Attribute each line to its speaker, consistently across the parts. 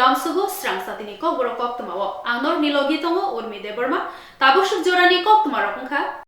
Speaker 1: Gamsugo Strang Satini Kogoro Koktumawo, Anor Nilogitongo Urmi Deborma, Tabushu Jorani Koktumarokungka.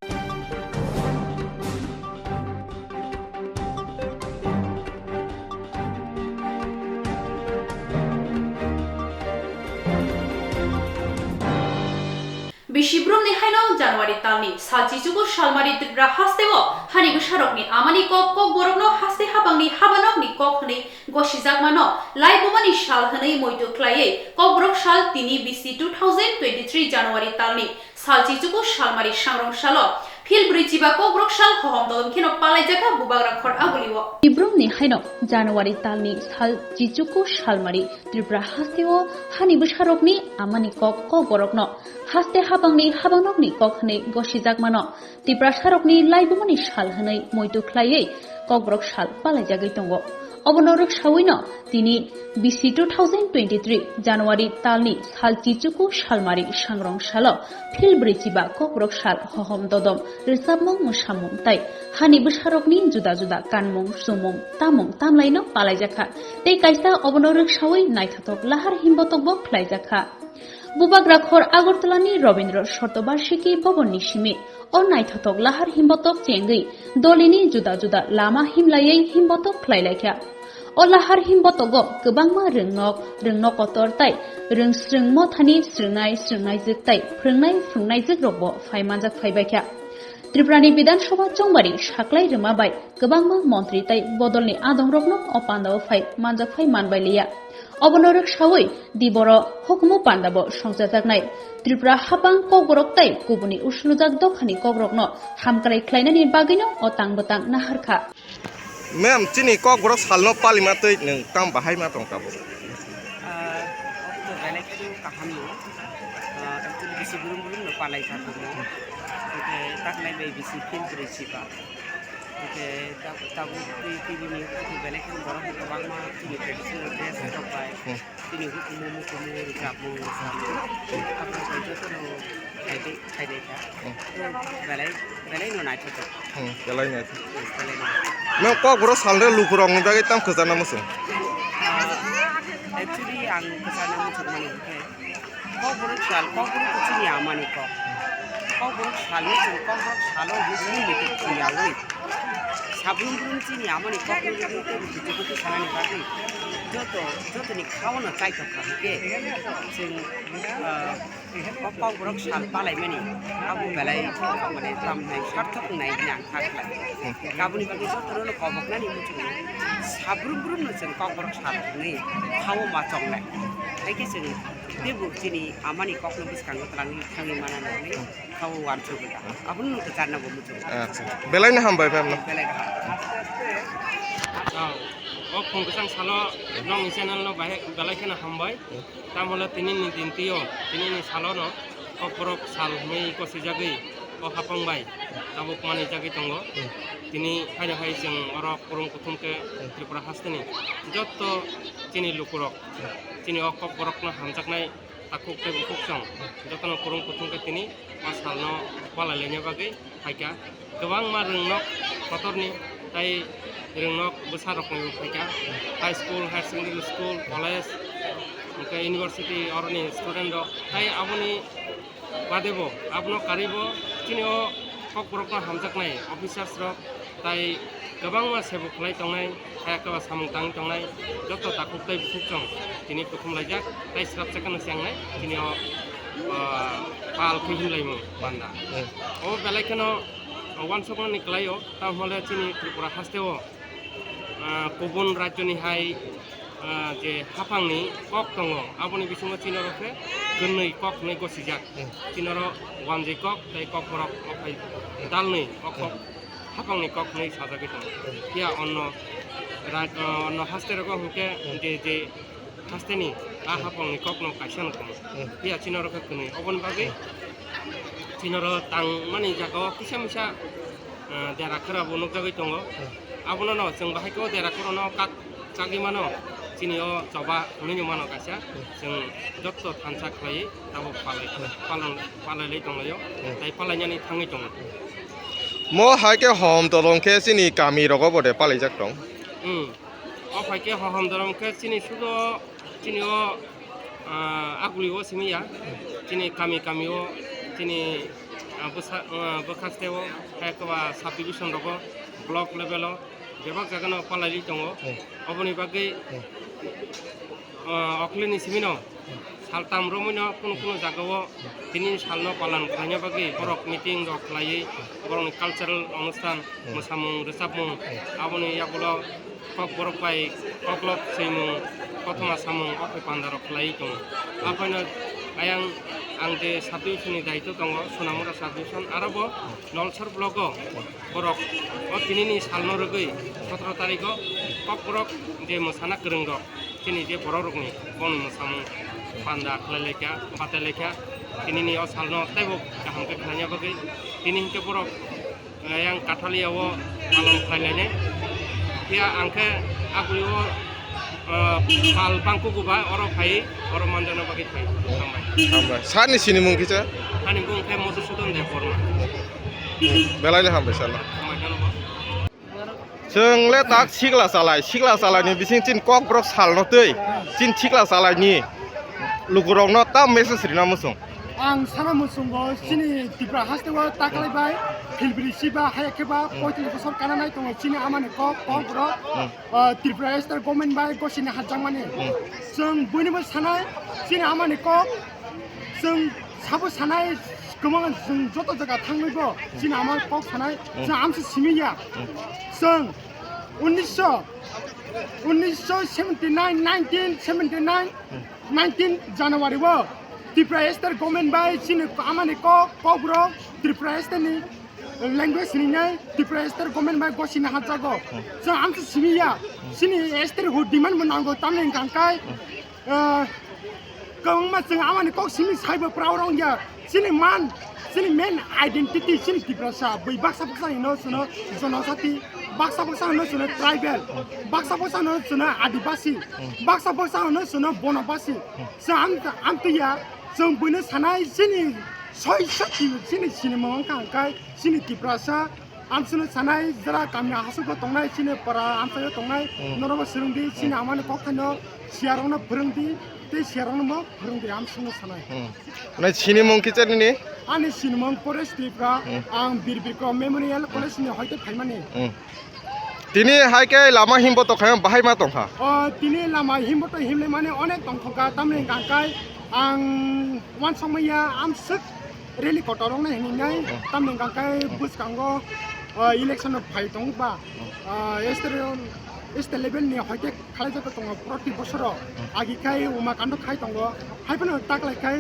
Speaker 1: Bishibrum ni haino January talni saljijugo shalmari dibra hastewo hani busharokni amani kok borokno haste habangni habanokni kokhni goshizakmano laibomani shal hanai moitu klaye borok shal tini BC 2023 January talni saljijugo shalmari sangrong shalo Phil Brichiba borok shal hohom dolom kino palaijaka bubagra khor aguliwo
Speaker 2: Bishibrum ni haino January talni saljijugo shalmari dibra hastewo hani busharokni amani kok borokno haste habangni habanokni kokhni goshizakmano tiprasarokni laibomani shal hanai moitu khlaiei kokbrok shal palaijagoi tongo obonorok shawino tini BC 2023 January talni salchichuku shalmari sangrong shalo philbrichiba kokbrok shal hohom dodom resabmong musamung tai hani busarokni juda juda kanmung sumung tamung tamlaino palaijaka tei kaisa obonorok shawi naithatok lahar himbotokbo khlaijaka Bubagra khor Agartalani Robindro Shortobarshiki Bobonni Shimi o naithatok lahar himbotok chengei dolini juda juda lama himlayei himbotok khlailaikhya o lahar himbotogo gobangma ringnok otor tai ringsringmo thani sringnai jiktai phringnai jikrokbo phaimanjak phaibaikya Triprani Bidan Sabha Chongbari Saklai Remabai gobangma mantri tai bodolni adongrokno opandao phai manjak phai manbailia Obonorok shawai diboro hukumu pandabo songjajaknai Tripura hapang kogrok tai kubuni uslujak dokhani kogrokno hamkalai khlainani bagino otang-botang naharkha
Speaker 3: Ma'am, chini kogrok salno palima tei nang kam bahai ma tong tabo.
Speaker 4: Waktu balik itu kaham yo. Actually bisi belum no palai tabo. Oke, tak nai be bisi pin berisipa. Oke, tabu TV ni waktu balik itu baru kita bangma ini traditional dress atau pai. Ini hukum kamu apa saja tu no kaide ka. Balik no naik tu.
Speaker 3: Belai na. Ma'am, kogrok salre lukurong ni bagi tam khazana musung.
Speaker 4: Actually ang kesana musung mani ke. Kogrok tu ni amani ko. Kogrok salo husni itu punya woi. Sabun sini amani kogrok itu sana ni bagi. Joto ni kawan nak cai tak ke. Sing kogrok sal palai mani. Abu balai mana tam naik sarthak naik yang khak lai. Kabu ni bagi joto lo kogrok nani muncul. Sabun sing kogrok sal ni kawan macam lai. Lagi sing Debu sini amani kogrok bis kanggo telangi kangi mana ni. Kawan wancu kita. Abu nu kerana muncul.
Speaker 3: Belai na hambai pam no.
Speaker 4: Belai dah.
Speaker 5: O pungkusang salo nong channel no bahe galai kana hambai tamhola tini ni dintio tini ni salo no oprok sal mei ko sijagi o hapang bai tabuk mani jagi tongo tini haja hai sing orok kurung kutum ke Tripura hasteni jotto tini lukurok tini okok borok no hamjak nai takuk te bukuk song jotto no kurung kutum ke tini pasal no wala lenya bagi haika gobang ma ringnok kotorni tai ringnok besar rokni haika high school higher secondary school college ke university orni student do tai aboni badebo abno karibo tinio kokbrok no hamjak nai officers rok tai gobang ma sebuk lai tongnai hayaka samung tang tongnai joto takuk tai bukung tini kukum lajak tai srap chakan siangnai tinio pal khihim laimo banda o belai kano wan sokon ni klayo tamhole chini Tripura hasteo kubun rajyoni hai je hapangni kok tongo aboni bisungo chinorokhe gonoi kok nei gosijak chinoro wanjei kok tai kok borok okai dalni kok hapangni kok nei sajagi tongo kia onno hasteroko hungke je hasteni hapangni kok no kaisano tongo kia chinorokhe gonoi obon bagi Cinoro tang mani jago kisa daerah kerap unuk jagi tongo, abono no jeng bahai ko daerah korono kaki mano, cinio coba nunyu mano kasya, jeng jotto tansak lagi, tabu palai tongo yo, tapi palainya ni tangi tongo.
Speaker 3: Mo hai ke hom tolong ke sini kami roko bode palai jak dong.
Speaker 5: Oh hai ke hom tolong ke sini sudo cinio aguliwo simiya chini kami kamiwo chini bokasteo haikwa subdivision rogo block levelo bebak jagano palali tongo oboni bagai অকলেনি Cimino সালতাম রমিনো কোনো কোনো জায়গাও তিনি সালনো পালন খাইনো বাকি বরক meeting rock লাই বরং cultural অনুষ্ঠান মোসামুং রেসাবমুং আবনি ইয়াগুলো cock বরক পাই ককলক সেইমুং প্রথমা সামুং অফে পান্দা rock লাই দং আপাইনো আয়াং आं जे साबडिभिसननि दायित्व दङ सोनामुरा साबडिभिसन आरोबो नलसर ब्लक बरक दिनैनि सालनो रगै 17 तारिखआव कक बरक जे मोसाना गोरों रक दिनै जे बर' रकनि बनि मोसामुं पान्दा खालायलेखा बातायलेखा दिनैनि सालनो ताइबो गाहामखौ खालायनाया बागै दिनै हिंखे बरक आं काठालियाव पालन खालायनाय बे आंखे आगुलियाव साल बांखौ गुबा अर फाय अर मानदानो बागै फाय
Speaker 3: हामबाय सारनि सिनि मुं किसा
Speaker 5: हानि बुं फे मधुसूदन देव बर्मा
Speaker 3: बेलायनो हामबाय साला जोंले ताक सिग्ला सालायनि बिसिं चिन कक ब्रक सालनो तै चिन सिग्ला सालायनि लुगुरंनो ता मेसेज रिना मुसुं
Speaker 6: आं साना मुसुंगो सिनि तिब्रा हास्तेवा ताकलायबाय फिलब्रि सिबा हायाखेबा 35 बছর कानानाय दङ सिनि आमाने कक ब्रक त्रिपुरा स्टेट गभर्नमेन्ट बाय गसिनि हाजांमानि जों बयनिबो सानाय सिनि आमाने कक जों साबो सानाय गोबां जों जत जायगा थांनोबो सिनि आमाने कक सानाय जों आमसे सिमिया जों 1979 जानुवारिबो त्रिपुरा स्टेट गभर्नमेन्ट बाय सिनि आमाने कक ब्रक त्रिपुरा स्टेटनि language ni ngai Tripura state government bye गसिनि हाजागो जों आमसे सिमिया सिनि स्टेट हो डिमान्ड मोनांगो तामने गांखाय गोबां जों आमाने कक सिनि साइबो प्राउड या सिनि मान सिनि मेन आइडेन्टिटी सिनि त्रिपुरा सा बै बाक्सा नो सुनो जनजाति बाक्सा नो सुनो ट्राइबेल बाक्सा नो सुनो आदिवासी बाक्सा नो सुनो बनवासी जों आमतैया जों बयनो सानाय सिनि सय शक्ति सिनि सिनेमा खांखाय सिनि त्रिपुरासा आमसुनो सानाय जरा गामि हासुखौ दंनाय सिनि पारा आमसायो दंनाय नरबो सोलोंदि सिनि आमाने कखनो सियारावनो फोरोंदि ते सियारावनो फोरोंदि आमसुनो सानाय
Speaker 3: नै सिनि मुं किचानि
Speaker 6: आंनि सिनेमा फरेस्ट त्रिपुरा आं बिरबिरको मेमोरियेल कलेजनि हयते फाइमानि
Speaker 3: तिनि हायके लामा हिमबो तखाय बाहाय मा दंखा
Speaker 6: तिनि लामा हिमबो तो हिमले माने अनेक दंखका तामने गांखाय आं वान समया आमसुक रेली कटरं ना हिनाय तामने गांखाय बुसकांगो इलेक्शन फाइ दंबा स्टेट लेभेल नि हयते खालायजाखो दङ प्रति बছर आगिखाय उमाकान्द खाय दङ हायफोनो ताकलायखाय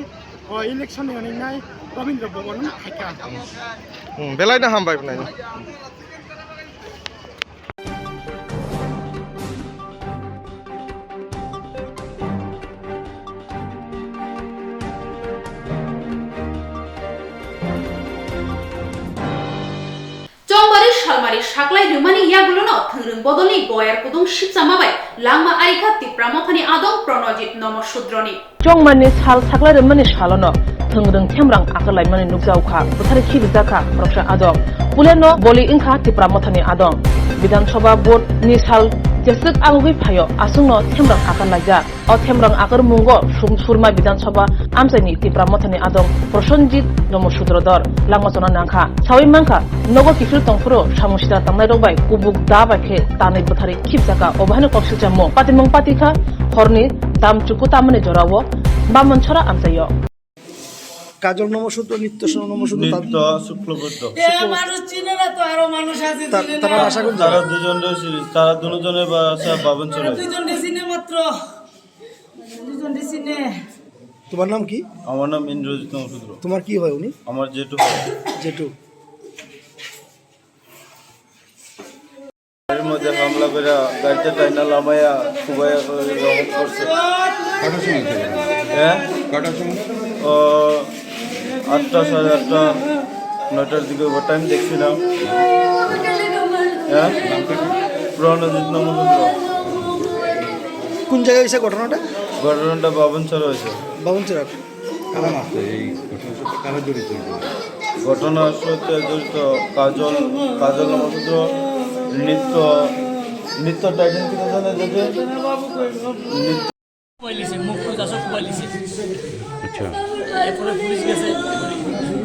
Speaker 6: इलेक्शन हिनाय रवीन्द्र भवन खायखा
Speaker 3: बेलायनो हामबाय बुनाय
Speaker 1: चंबारि सालमारि साक्लाय रुमानि यागुलोनो थंरों बदलनि गयार कुदुं शिबसामाबाय लांमा आरिखा तिप्रा मथानि आदं प्रणजित नमशुद्रनि
Speaker 7: चंमानि साल साक्लाय रुमानि सालनो थंरों थेमरां आकलायमानि नुकजाउखा बुथारि खिबिजाखा प्रक्सा आदं पुलेनो बलि इंखा तिप्रा मथानि आदं विधानसभा बोर्ड नि साल जेसक आंगुइ फायो आसुंनो थेमरां आकलायजा अ थेमरां आकर मुंगो सुरमा विधानसभा आमसानि तिप्रा मथानि आदं प्रसन्जित नमशुद्रदर लांमाजना नांखा सावै मांखा नगो किफिल तंफुरो सामुसिदा तांनाय रबाय कुबुक दाबाखे तानै बुथारि खिबजाका अबाहानो कक्सिजामो पातिमं पातिखा हरनि दाम चुकु तामने जरावो बामनछरा आमसायो
Speaker 8: কাজল নমশূদ্র নিত্য নমশূদ্র
Speaker 9: নিত্য শুক্লবদ্ধ
Speaker 10: মানুষ চিনে না তো আরো মানুষ আছে
Speaker 8: তারা আশা করি
Speaker 9: তারা দুজন তারা দুজনের বাসা বাবন চলে
Speaker 10: দুজন চিনে মাত্র দুজন চিনে
Speaker 8: তোমার নাম কি
Speaker 9: আমার নাম ইন্দ্রজিৎ নমশূদ্র
Speaker 8: তোমার কি হয় উনি
Speaker 9: আমার জেঠু
Speaker 8: জেঠু
Speaker 9: এর মধ্যে হামলা করে গাড়িতে টাইনা লামাইয়া খুবই রহম করছে
Speaker 3: কাটা শুনি
Speaker 9: হ্যাঁ
Speaker 3: কাটা শুনি
Speaker 9: 8টা 8:30 9টার দিকে টাইম দেখছিলাম হ্যাঁ প্রণজিৎ নমশূদ্র
Speaker 8: কোন জায়গায় হয়েছে ঘটনাটা
Speaker 9: ঘটনাটা বাবনচর হয়েছে
Speaker 8: বাবনচর
Speaker 3: কারা মারছে এই কারা জড়িত
Speaker 9: ঘটনার সাথে জড়িত কাজল নমশূদ্র নিত্য টাইটেন কি জানা যাবে
Speaker 10: লিছে মুখ করে আসো কুবাই লিছে
Speaker 11: আচ্ছা
Speaker 10: এরপরে পুলিশ গেছে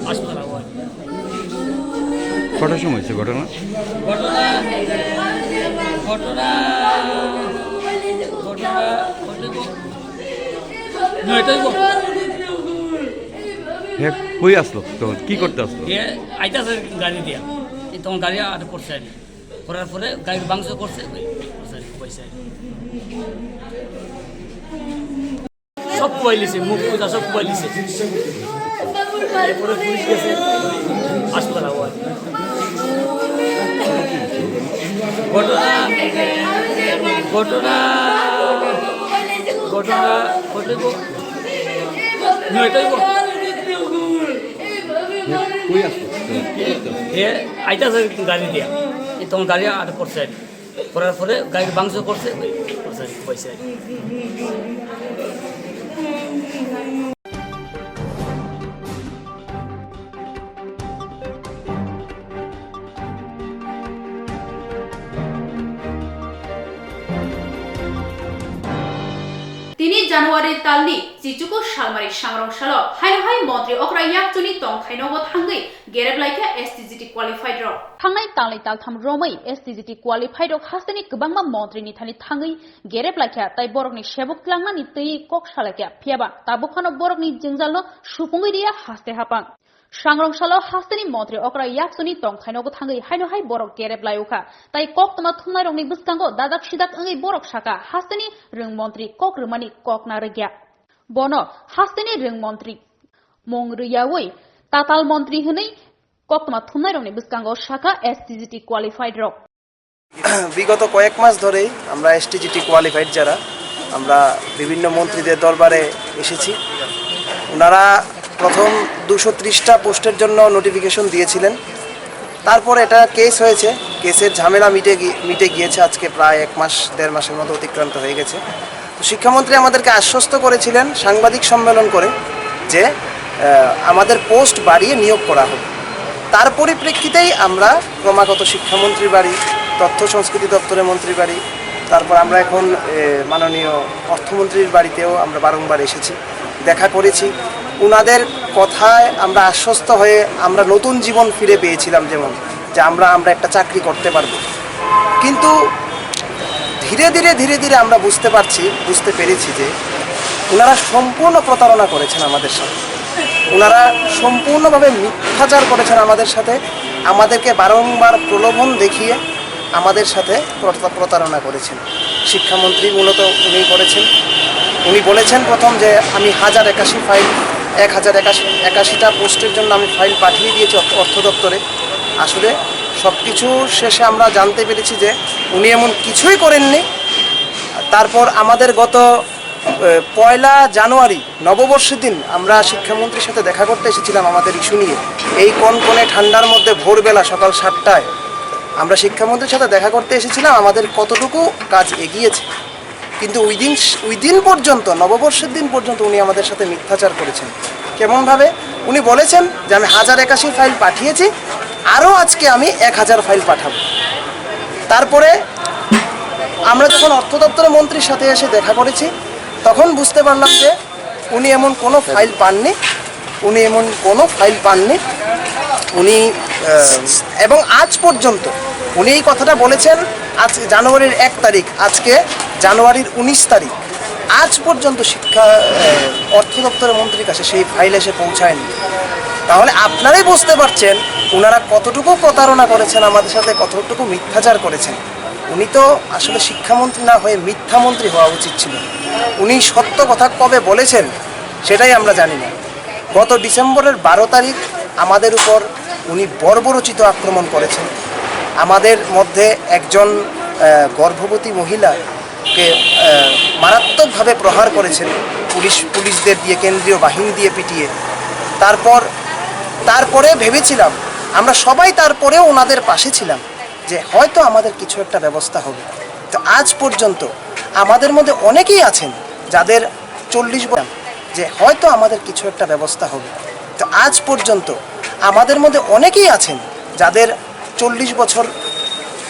Speaker 10: হাসপাতাল হয়
Speaker 11: কটার সময় হয়েছে ঘটনা
Speaker 10: ঘটনা ঘটনা ঘটনা ঘটব নয়টাই
Speaker 11: হ্যাঁ কই আসলো তখন কি করতে আসলো
Speaker 10: এ আইতাছে গাড়ি দিয়া তখন গাড়ি আটক করছে আর কি। করার পরে গাড়ির বাংশ করছে পয়সা সব কুবাই লিছে মুখ করে সব কুবাই লিছে এরপরে পুলিশ গেছে হাসপাতাল হয় ঘটনা ঘটনা ঘটনা ঘটব নয়টাই
Speaker 11: কই আসলো
Speaker 10: এ আইতাছে গাড়ি দিয়া তখন গাড়ি আটক করছে আর কি। করার পরে গাড়ির বাংশ করছে পয়সা
Speaker 1: তিনি জানুয়ারি तालनि जिजुको सालमारि सांग्रांसाल हाय मन्त्री अक्रा याकचुनि तंखाइनोबो थांगै गेरेबलाइका एसटीजीटी क्वालिफाइड र
Speaker 2: थांनाय तालनै तालथाम रोमै एसटीजीटी क्वालिफाइड रक हास्तेनि गोबांमा मन्त्रीनि थानि थाङै गेरेबलाइका ताइ बरकनि सेबक लांनानि तै कक सालाइका फियाबा ताबुखानो बरकनि जिंजालनो सुफुंगैरिया हास्ते हापां सांग्रांसाल हास्तेनि मन्त्री अक्रा याकचुनि तंखाइनोबो थाङै हाय बरक गेरेबलाइउखा ताइ कक तमा थुंनाय रंनि बुस्कांगो दादाक सिदाक ओङै बरक साका हास्तेनि रों मन्त्री कक रोमानि कक नारगिया बनो हास्तेनि रों मन्त्री मंगरुयावै ताताल मन्त्री हनै कक्तमा थुमनाय रंनि बुस्कांगो शाखा एसटीजीटी क्वालिफाइड रक
Speaker 8: বিগত কয়েক মাস ধরেই আমরা এসটিজিটি কোয়ালিফাইড যারা আমরা বিভিন্ন মন্ত্রীদের দরবারে এসেছি ওনারা প্রথম 230টা পোস্টের জন্য নোটিফিকেশন দিয়েছিলেন তারপর এটা কেস হয়েছে কেসের ঝামেলা মিটে গিয়েছে আজকে প্রায় 1 মাস 1.5 মাসের মতো অতিক্রান্ত হয়ে গেছে তো শিক্ষামন্ত্রী আমাদেরকে আশ্বস্ত করেছিলেন সাংবাদিক সম্মেলন করে যে আমাদের পোস্ট বাড়িয়ে নিয়োগ করা হবে তার পরিপ্রেক্ষিতেই আমরা ক্রমাগত শিক্ষামন্ত্রীর বাড়ি তথ্য সংস্কৃতি দপ্তরের মন্ত্রীর বাড়ি তারপর আমরা এখন মাননীয় অর্থমন্ত্রীর বাড়িতেও আমরা বারংবার এসেছি দেখা করেছি ওনাদের কথায় আমরা আশ্বস্ত হয়ে আমরা নতুন জীবন ফিরে পেয়েছিলাম যেমন যে আমরা একটা চাকরি করতে পারবো কিন্তু ধীরে ধীরে আমরা বুঝতে পেরেছি যে ওনারা সম্পূর্ণ প্রতারণা করেছেন আমাদের সাথে ওনারা সম্পূর্ণভাবে মিথ্যাচার করেছেন আমাদের সাথে আমাদেরকে বারংবার প্রলোভন দেখিয়ে আমাদের সাথে প্রতারণা করেছেন শিক্ষামন্ত্রী মূলত উনি করেছেন উনি বলেছেন প্রথম যে আমি 1081 ফাইল 1081টা পোস্টের জন্য আমি ফাইল পাঠিয়ে দিয়েছি অর্থ দপ্তরে আসলে সব কিছু শেষে আমরা জানতে পেরেছি যে উনি এমন কিছুই করেননি তারপর আমাদের গত 1 জানুয়ারি নববর্ষের দিন আমরা শিক্ষামন্ত্রীর সাথে দেখা করতে এসেছিলাম আমাদের ইস্যু নিয়ে এই কনকনে ঠান্ডার মধ্যে ভোরবেলা সকাল 7টায় আমরা শিক্ষামন্ত্রীর সাথে দেখা করতে এসেছিলাম আমাদের কতটুকু কাজ এগিয়েছে কিন্তু ওই দিন পর্যন্ত নববর্ষের দিন পর্যন্ত উনি আমাদের সাথে মিথ্যাচার করেছেন কেমনভাবে উনি বলেছেন যে আমি 1081 ফাইল পাঠিয়েছি আরও আজকে আমি 1000 ফাইল পাঠাবো তারপরে আমরা যখন অর্থ দপ্তরের মন্ত্রীর সাথে এসে দেখা করেছি তখন বুঝতে পারলাম যে উনি এমন কোনো ফাইল পাননি উনি এবং আজ পর্যন্ত উনি এই কথাটা বলেছেন আজ জানুয়ারির 1 তারিখ আজকে জানুয়ারির 19 তারিখ আজ পর্যন্ত অর্থ দপ্তরের মন্ত্রীর কাছে সেই ফাইল এসে পৌঁছায়নি তাহলে আপনারাই বুঝতে পারছেন ওনারা কতটুকু প্রতারণা করেছেন আমাদের সাথে কতটুকু মিথ্যাচার করেছেন উনি তো আসলে শিক্ষামন্ত্রী না হয়ে মিথ্যামন্ত্রী হওয়া উচিত ছিল উনি সত্য কথা কবে বলেছেন সেটাই আমরা জানি না গত ডিসেম্বরের 12 তারিখ আমাদের উপর উনি বর্বরচিত আক্রমণ করেছেন আমাদের মধ্যে একজন গর্ভবতী মহিলাকে মারাত্মকভাবে প্রহার করেছেন পুলিশদের দিয়ে কেন্দ্রীয় বাহিনী দিয়ে পিটিয়ে তারপরে ভেবেছিলাম আমরা সবাই তারপরেও ওনাদের পাশে ছিলাম যে হয়তো আমাদের কিছু একটা ব্যবস্থা হবে তো আজ পর্যন্ত আমাদের মধ্যে অনেকেই আছেন যাদের 40 বছর যে হয়তো আমাদের কিছু একটা ব্যবস্থা হবে তো আজ পর্যন্ত আমাদের মধ্যে অনেকেই আছেন যাদের 40 বছর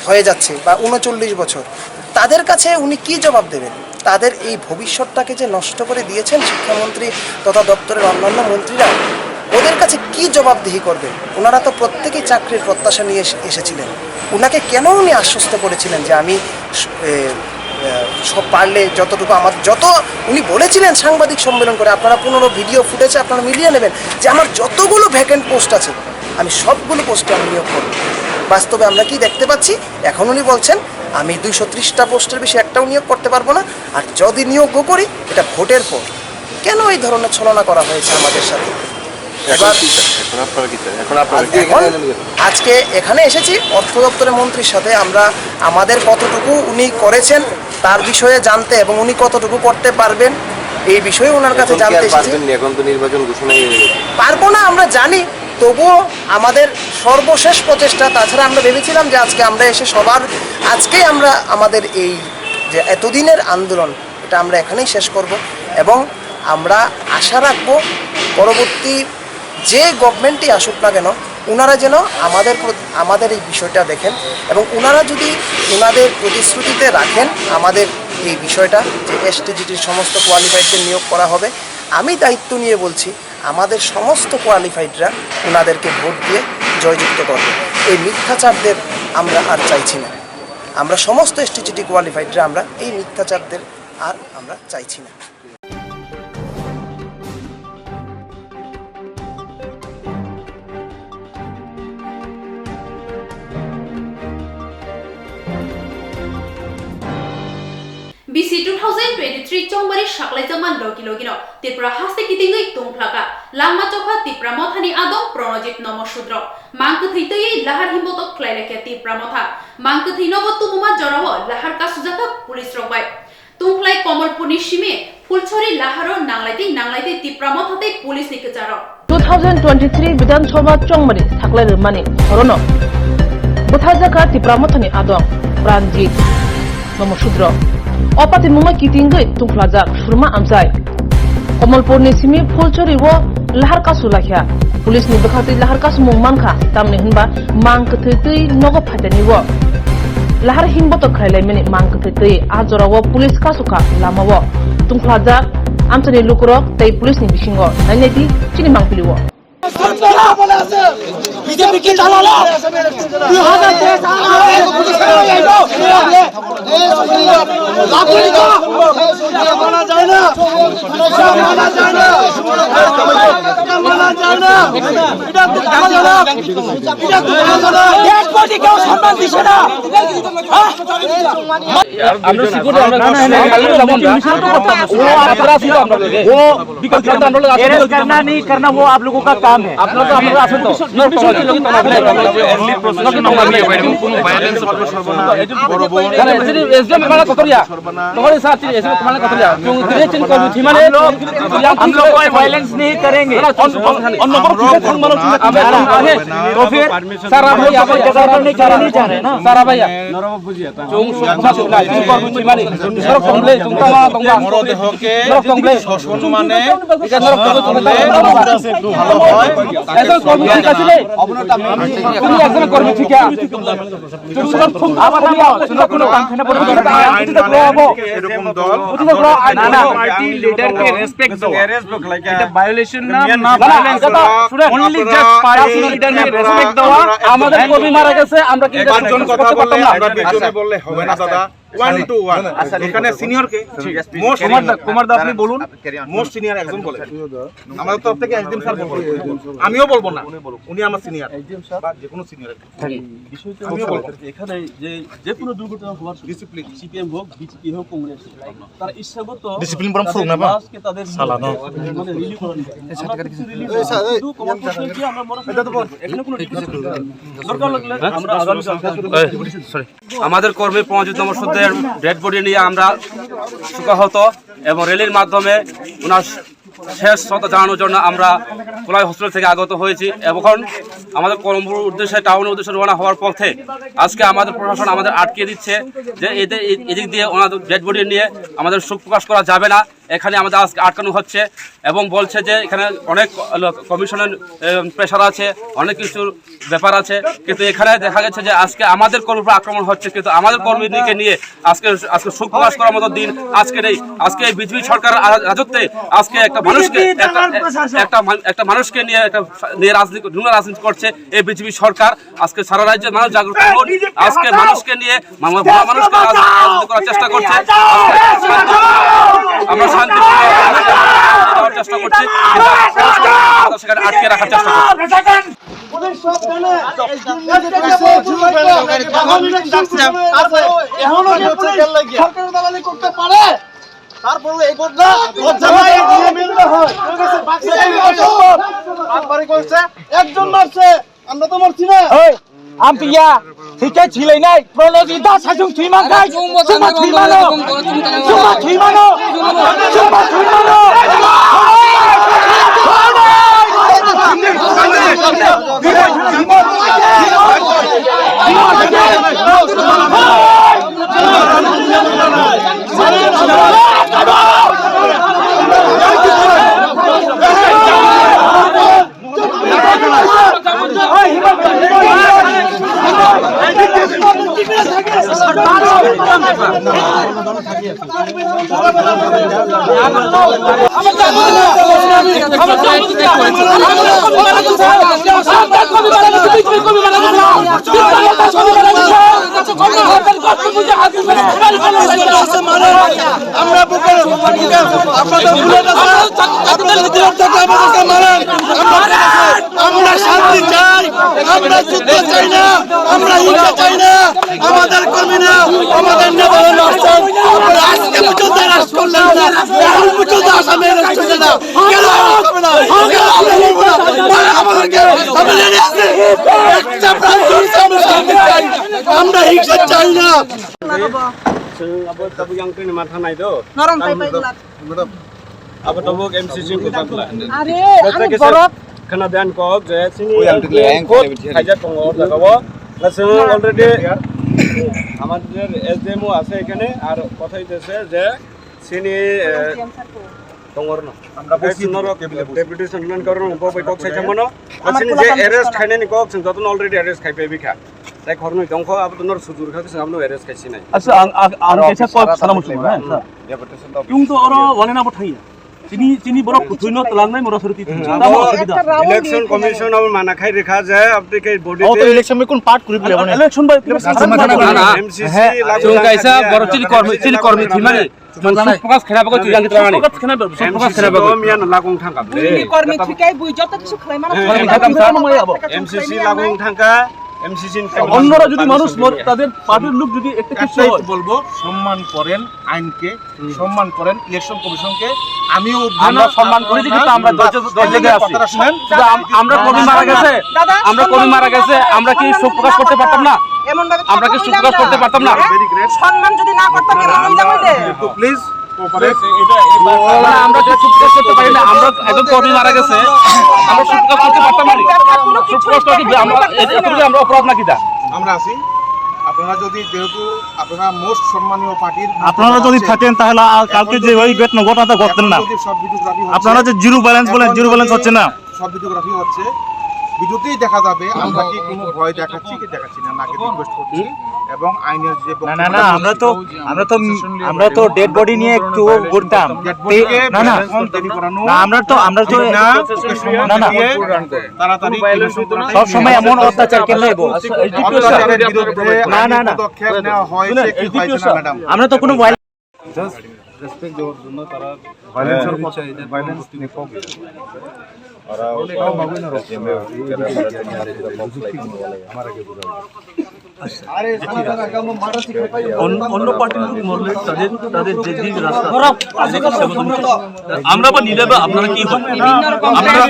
Speaker 8: হয়ে যাচ্ছে বা 39 বছর তাদের কাছে উনি কি জবাব দেবেন তাদের এই ভবিষ্যৎটাকে যে নষ্ট করে দিয়েছেন শিক্ষামন্ত্রী তথা দপ্তরের অন্যান্য মন্ত্রীরা, ওদের কাছে কি জবাবদিহি করবে? ওনারা তো প্রত্যেকেই চাকরির প্রত্যাশা নিয়ে এসেছিলেন। ওনাকে কেন উনি আশ্বস্ত করেছিলেন যে আমি সব পারলে যতটুকু যত উনি বলেছিলেন সাংবাদিক সম্মেলন করে, আপনারা 15 ভিডিও ফুটেজে আপনারা মিলিয়ে নেবেন যে আমার যতগুলো ভ্যাকেন্ট পোস্ট আছে আমি সবগুলো পোস্টে আমি নিয়োগ করব। বাস্তবে আমরা কি দেখতে পাচ্ছি? এখন উনি বলছেন আমি 230টা পোস্টের বেশি একটাও নিয়োগ করতে পারবো না, আর যদি নিয়োগও করি এটা ভোটের পর। কেন এই ধরনের ছলনা করা হয়েছে আমাদের সাথে? আজকে এখানে এসেছি অর্থ দপ্তরের মন্ত্রীর সাথে, আমরা আমাদের কতটুকু উনি করেছেন তার বিষয়ে জানতে এবং উনি কতটুকু করতে পারবেন এই বিষয়ে ওনার কাছে জানতে এসেছি।
Speaker 3: এখন তো নির্বাচন ঘোষণা হয়ে গেছে,
Speaker 8: পারবো না আমরা জানি, তবুও আমাদের সর্বশেষ প্রচেষ্টা। তাছাড়া আমরা ভেবেছিলাম যে আজকে আমরা এসে আজকেই আমরা আমাদের এই যে এতদিনের আন্দোলন এটা আমরা এখানেই শেষ করব এবং আমরা আশা রাখব পরবর্তী যে গভর্নমেন্টই আসুক না কেন ওনারা যেন আমাদের এই বিষয়টা দেখেন এবং ওনারা যদি ওনাদের প্রতিশ্রুতিতে রাখেন আমাদের এই বিষয়টা যে এসটিজিটির সমস্ত কোয়ালিফাইডদের নিয়োগ করা হবে। আমি দায়িত্ব নিয়ে বলছি আমাদের সমস্ত কোয়ালিফাইডরা ওনাদেরকে ভোট দিয়ে জয়যুক্ত করবে। এই মিথ্যাচারদের আমরা আর চাইছি না। আমরা সমস্ত এসটিজিটি কোয়ালিফাইডরা আমরা এই মিথ্যাচারদের আর আমরা চাইছি না।
Speaker 1: BC 2023 Chongbari Shaklai Zaman Logi Logino, Tipra Haste Kitingi Tungplaka, Lama Choka Tipra Mothani Adong Pronojit Nomo Shudro, Mankutitoi Lahar Himboto Klaileke Tipra Motha, Mankutinovo Tumuma Jorovo, Lahar Kasuzaka, Police Robai, Tungplai Komor Punishime, Pulchori Laharo Nanglai Tipra Mothate, Police Nikacharo.
Speaker 7: 2023 Vidansabha Chongbari Shaklai Mani, Horono, Buthajaka Tipra Mothani Adong, Pranjit, Nomo Shudro. Opati mumai kitinggai tungplajak surma amjai Komalpur ni simi Phulchori wo lahar kasu lakhya police ni bekhati lahar kasu mungmankha tamni hinba mangkthei nogo phatani wo lahar hingboto khailai mani mangkthei ajora wo police kasu kha lama wo tungplajak amchani lukurok tei police ni bisingo naineti chini mangpili wo
Speaker 6: BJP की चालाला 2023 माना जाए ना करना नहीं करना वो आप लोगों का काम है। अपना तो আমরা আসুন তো এসডিএম মানে কতরিয়া তোমার साथ एसडीएम মানে কতরিয়া तुम क्रिएशन कर थी माने हम लोग कोई वायलेंस नहीं करेंगे और नंबर तो फिर सर आप लोग कोई जगह नहीं करने जा रहे ना सारा भैया नरम बुझिया तुम सुखा सुखला तुम कर थी माने सर कमले तुम ता তোমরা মরদ হকে শোষণ মানে এটা সর কমলে ভালো হয় ऐसा कौन ठीक আছে অবনতা তুমি একজন কর্মী ঠিক আছে তুমি খুব আবার শুনো কোন কামখানা বলবো এরকম দল না না পার্টি লিডার কে রেসপেক্ট দাও এটা ভায়োলেশন না না violence only just party leader কে রেসপেক্ট দাও আমাদের কর্মী মারা গেছে আমরা কি একজন কথা বললে আমরা দুজনে বললে হবে না দাদা 1 to 1 এখানে সিনিয়র কে মোস্ট কুমার দা আপনি বলুন মোস্ট সিনিয়র একজন বলে আমাদের তরফ থেকে একদিন স্যার বলবো আমিও বলবো না উনি আমার সিনিয়র একদিন স্যার বা যে কোনো সিনিয়র বিষয়টা আমিও বলবো এখানে যে কোনো দুর্ঘটনা হওয়ার ডিসিপ্লিন সিপিএম হোক বিজেপি হোক কংগ্রেস তারা ইচ্ছাগত ডিসিপ্লিন বরং ফুরুক না আজকে তাদের সালানো মানে রিলিজ করেন এই সার্টিফিকেট কিছু রিলিজ শুধু কমার প্রশ্ন কি আমরা মনে এটা তো এখানে কোনো দরকার লাগলে আমরা আগামী সরি
Speaker 12: আমাদের কর্মী 5 নম্বর সুদ্ধের ডেড বডি নিয়ে আমরা শোকাহত এবং রেলির মাধ্যমে ওনার শেষ শ্রদ্ধা জানানোর জন্য আমরা কোলাই হসপিটাল থেকে আগত হয়েছি এবং আমাদের কলম্বোর উদ্দেশ্যে টাউনের উদ্দেশ্যে রওনা হওয়ার পথে আজকে আমাদের প্রশাসন আমাদের আটকে দিচ্ছে যে এদিক দিয়ে ওনাদের ডেড বডি নিয়ে আমাদের শোক প্রকাশ করা যাবে না। এখানে আমাদের আজকে আটকানো হচ্ছে এবং বলছে যে এখানে অনেক কমিশনের প্রেশার আছে, অনেক কিছুর ব্যাপার আছে, কিন্তু এখানে দেখা গেছে যে আজকে আমাদের কর্মীর উপর আক্রমণ হচ্ছে, কিন্তু আমাদের কর্মীদেরকে নিয়ে আজকে শোক প্রকাশ করার মতো দিন আজকে নেই। আজকে এই বিজেপি সরকার রাজত্বে আজকে একটা মানুষকে নিয়ে রাজনীতি করছে এই বিজেপি সরকার। আজকে সারা রাজ্যের মানুষ জাগ্রত হন, আজকে মানুষকে নিয়ে মানুষকে রাজনীতি করার চেষ্টা করছে। আমরা শান্তি দেওয়ার চেষ্টা করছি, সেখানে আটকে রাখার চেষ্টা করছি।
Speaker 6: একজন মারছে, আমরা তো মারছি না।
Speaker 10: Ampia, tiket cilai naik, prologita sajung timan naik, cuma timano, cuma timano, cuma timano.
Speaker 6: আমরা শান্তি চাই, আমরা যুদ্ধ চাই না, আমরা হিংসা চাই না। আমাদের কর্মীরা আমাদের নেতারা আসছেন, আপনারা আজকে পর্যন্ত অ্যারেস্ট করলেন না, এখন পর্যন্ত আসামে অ্যারেস্ট হচ্ছে না। কেন অ্যারেস্ট হবে না? কেন আমরা নেব না? আমাদেরকে আমরা রেডি আছি। একটা প্রাণ চলছে, আমরা শান্তি চাই, আমরা হিংসা চাই না।
Speaker 9: Kena dan kok, saya sini aja pengawal already আমাদের এসডিএমও আছে এখানে আর কথা হইতেছে যে সিনি টঙ্গর না আমরা বসিনর ডেপুটেশন লেন করন বৈঠক সাইছামন সিনি যে অ্যারেস্ট খাইনে নি কক যতন অলরেডি অ্যারেস্ট খাইবে বিখা তাই খরনই দংখ আবদনর সুজুর খাতে আমনো অ্যারেস্ট খাইছি নাই
Speaker 12: আচ্ছা আন কেসা কল সালাম মুসলিম হ্যাঁ ডেপুটেশন তো কিউং তো অর ওয়ানে না বঠাই চিনি বড় পুথুইন তলাংনাই মরা সরতি তাম অসুবিধা
Speaker 9: ইলেকশন কমিশন আবার মানা খাই রেখা যায় আপনি কে বডি
Speaker 12: তো ইলেকশন মে কোন পার্ট করি বলে মানে ইলেকশন বাই
Speaker 9: এমসিসি লাগু
Speaker 12: কাইসা বড় চিনি কর্মী থিমানে মানে প্রকাশ খেলা বাগো চিরাং তলানি প্রকাশ খেলা বাগো
Speaker 9: মিয়ান লাগুং থাকা
Speaker 4: চিনি কর্মী ঠিকাই বুই যত কিছু খাই মানে
Speaker 9: এমসিসি লাগুং থাকা এমসিসি
Speaker 12: অন্যরা যদি মানুষ তাদের পার্টির লোক যদি একটা কিছু
Speaker 13: বলবো সম্মান করেন আইনকে, সম্মান করেন ইলেকশন কমিশনকে। আমিও
Speaker 12: আমরা সম্মান করি কিন্তু আমরা দরজে আছি। আমরা কর্মী মারা গেছে, আমরা কি শোক প্রকাশ করতে পারতাম না? আমরা কি শোক প্রকাশ করতে পারতাম না?
Speaker 4: সম্মান যদি না করতাম
Speaker 9: প্লিজ
Speaker 12: আমরা যে শোক প্রকাশ করতে পারি না, আমরা একজন কর্মী মারা গেছে, আমরা শোক প্রকাশ করতে পারতাম না। শোক প্রকাশ করতে আমরা অপরাধ নাকি তা
Speaker 13: আমরা আছি। আপনারা যদি যেহেতু আপনারা মোস্ট সম্মানীয় পার্টির
Speaker 12: আপনারা যদি থাকেন তাহলে কালকে যে ওই ঘটনাটা ঘটতেন না।
Speaker 13: সব ভিডিওগ্রাফি
Speaker 12: আপনারা যে জিরো ব্যালেন্স বলেন, জিরো ব্যালেন্স হচ্ছে না।
Speaker 13: সব ভিডিওগ্রাফি হচ্ছে, ভিডিওতেই দেখা যাবে আমরা কি কোনো ভয় দেখাচ্ছি কি দেখাচ্ছি না, নাকি রিকোয়েস্ট করছি এবং আইনের যে
Speaker 12: না আমরা তো ডেড বডি নিয়ে একটু ঘুরতাম। না আমরা তো
Speaker 13: তাড়াতাড়ি
Speaker 12: সব সময় এমন অত্যাচার কেন নেব? না
Speaker 13: পদক্ষেপ নেওয়া হয়েছে কি হয়েছে না ম্যাডাম?
Speaker 12: আমরা তো কোনো
Speaker 9: জাস্ট রেসপেক্ট দেওয়ার জন্য তারা ভায়োলেন্সের ভায়োলেন্স নিকো
Speaker 12: অন্য পার্টির লোক মরলে তাদের যে রাস্তা আমরা বা নিলে বা আপনারা কি আপনারা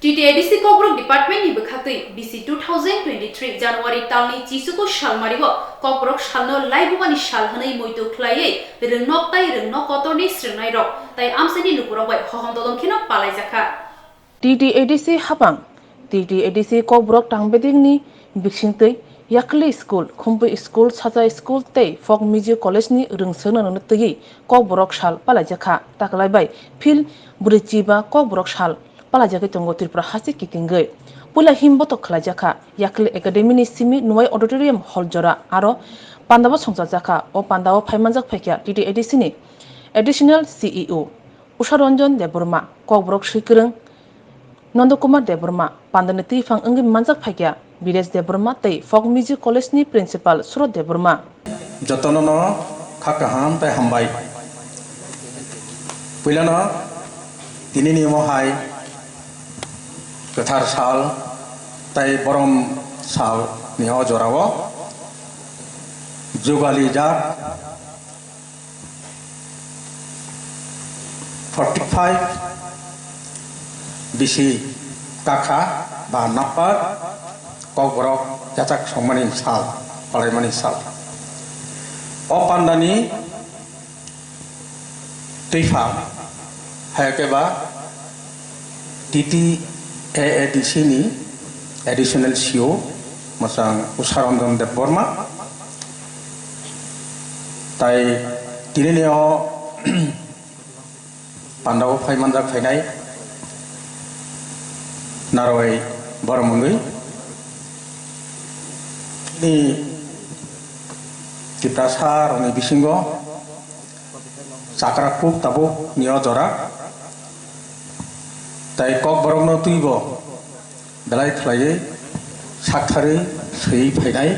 Speaker 1: TTADC Kobrok Department ni bekhatui BC 2023 January talni Jisuko Shalmaribo Kobrok Shalno Laibumani Shalhanai Moitu Klayei Rengnok Tai Rengnok Kotorni Srengnai Rok Tai Amsani Lukurawai Hohom Dolom Kino Palai Jaka
Speaker 7: TTADC Habang TTADC Kobrok Tangbedingni Bixingtei Yakli School Khumpu School Saja School Tei Folk Music College ni Rungsana Nutegi Kobrok Shal Palai Jaka Taklai Bai Phil Burichiba Kobrok Shal Palajaka Tongo Tripura Hasi Kikingai Pula Himboto Klajaka Yakli Academy ni Simi Nuai Auditorium Hall Jora Aro Pandawa Songzaka o Pandawa Paimanjak Pekya TTADC ni Additional CEO Usharonjon Deburma Kobrok Shikrung Nandokumar Deburma Pandanati Fang Ungi Manjak Pekya Bides Deburma Tei Folk Music College ni Principal Surot Deburma
Speaker 14: Jotono Kakaham Tai Hambai Pulano Tinini Mohai Ketar Sal Tai Borom Sal Niho Jorawo Jugali Jak 45 Bisi Kakha Ba Napar Koborok Jacak Somani Sal Palemani Sal Opandani Tifa Hayakeba TTADC ni additional CEO masang Usharandan Deburma tai tineneo Pandaw Paimanjak Phainai Narwai Baramungai ni Kiprasar ni Bisingo Sakrakuk Tabuk Nio Jora Tai Kok Borokno Tuibo Belai Khlaye Sakthari Sui Phainai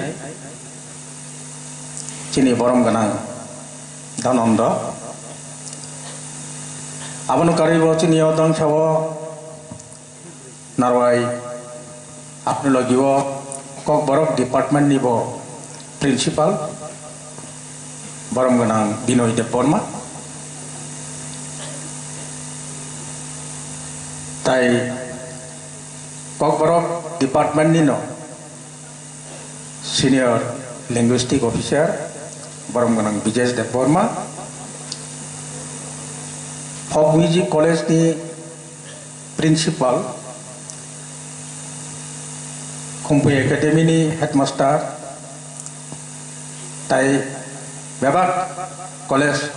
Speaker 14: Chini Borom Ganang Danondo Abonu Karibo Chini Odong Chawo Narwai Apnologiwo Kok Borok Department Nibo Principal Borom Ganang Binoy Deporma Tai Kok Borok Department Nino Senior Linguistic Officer Borom Ganang Bijes Deporma Folk Music College ni Principal Khumpu Academy ni Headmaster Tai Bebak College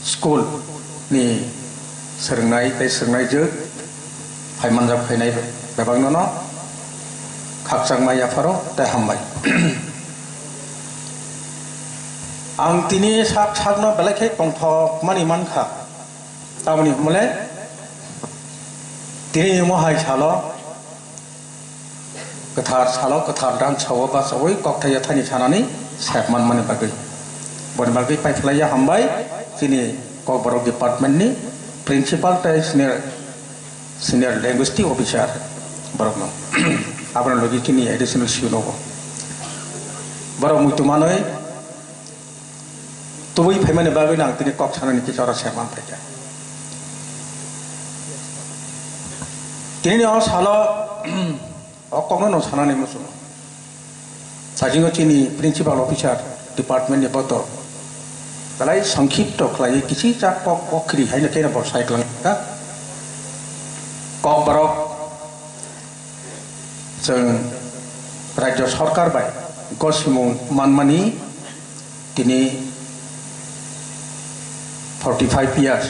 Speaker 14: School ni Serengai Tai Serengai je Paimanjak Phainai Bebak nono Khakjang Maya Faro Tai Hambai Ang tini sakno belakhe tongthok mani mankha tamani mole tini mohai salo kathar dan chawo ba sawai kokthaya thani chanani sapman mani bagai bon bagai paithlaya hambai tini Koborok Department ni Principal tai Senior Linguistic Officer Borokno abana logi kini additional CEO Borok muitu manoi Tuwi Phaimani bagai nang tini kok chanani ki chora sapman phaika Tini salo okokno no sanani musu sajingo chini Principal Officer Department ni boto Kalai Sankhipto Klai Kisi Chak Kok Kri Haina Kena Bor Cycling ka Kok Borok Jeng Rajya Sarkar bai Gosimung Manmani Tini 45 years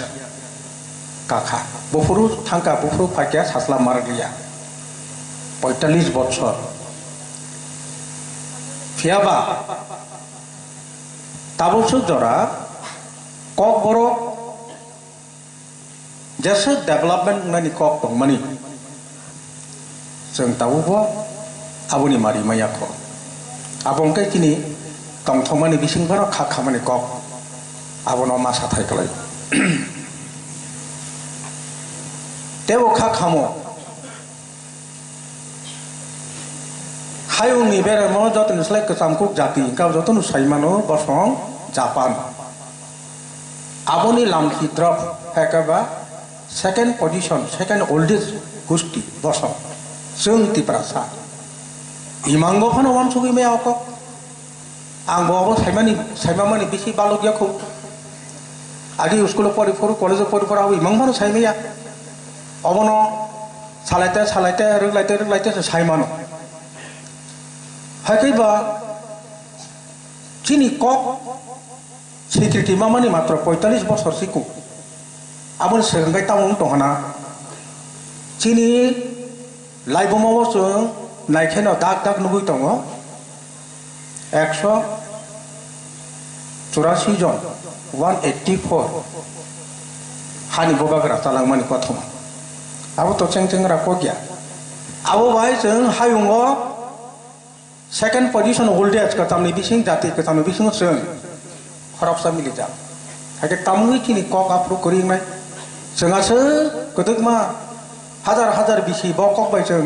Speaker 14: Kakha Bufuru Thangka Bufuru Pakya Sasla Margia 45 বছর ফিয়াবা তাবলসু জরা cock বড় যেসে development নানি cock দংমানি जों ताबुबो आबुनि मारि मायाखो आबंकै किनि तंथमानि बिसिंफोराव खामानि कक आबनो मासा थाइखलाय तेबो खामो हायुंनि बेरेमो जतन स्लाय कसामकुक जाति गाव जतन साइमानो बसं जापान आबोनि लामखि द्रप हेकाबा second position second oldest gusti bosong जों तिप्रासा इमांगो फानो वन सुगी मे आको आंगो आबो साइमामानि बिसि बालगियाखौ आदि स्कुल परिफोर कलेज परिफोर आबो इमां फानो साइमाया अबनो सालायते रोगलायते साइमानो हायकैबा चिनि कक सिक्रिटि मामानि मात्र 45 बছর सिकु आबो सोंगाय तामुं दंहाना चिनि लाइबमाव जों नायखेनो दाग नुगै दङ 184 जन 184 हानि बगाग्रा जालांमानि कथम आबो तो चेंरा कोगिया आबो बाय जों हायुङो सेकेंड पोजीशन होल्डेज कथमनि बिसिं जाति कथमनि बिसिं जों खरबसा मिलिजा हाके तामुइ किनि कक आपरु करिनाय जोंहासो गदगमा हाजार बिसि बकक बाय जों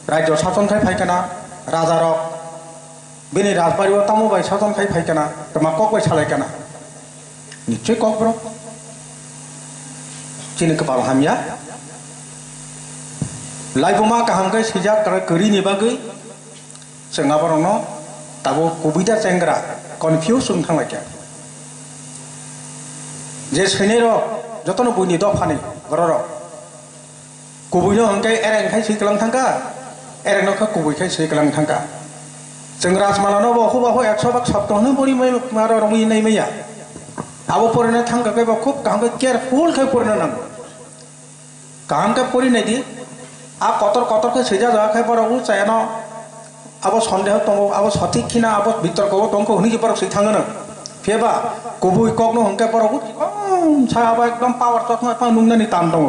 Speaker 14: राज्य शासनखाय फायखाना राजारक बिनि राजबारियाव तामु बाय शासनखाय फायखाना तमा कक बाय सालायखाना निश्चय कक ब्र चिनि कपाल हामिया लाइबमा काहांखाय सिजा करिनि बागै जोंहा बरनो दाबो कबिता चेंग्रा कनफ्यूज जों थांलायखा जे सैनेर जतन बुनि दफानि गरर कुबुइनो हंखाय एरेंखाय सैकलां थांगा एरेंनोखा कुबुइखाय सैकलां थांगा जों राजमालानो बहु 100 बाक सप्ताहनो बरि मारो रमि नै मैया आबो परिना थांगाखै बा खूब कांगे केयरफुल खाय परिना नांगौ कांगे परिनायदि आ कतर के सैजा जाखाय बरगु चायनो आबो सन्देह दङ आबो सठिक खिना आबो बितर्क दंखौ हनि पर सै थाङोनो फेबा कुबुइ ककनो हंखाय बरगु साबा एकदम पावर तखनो पा नुंनानि तान दङ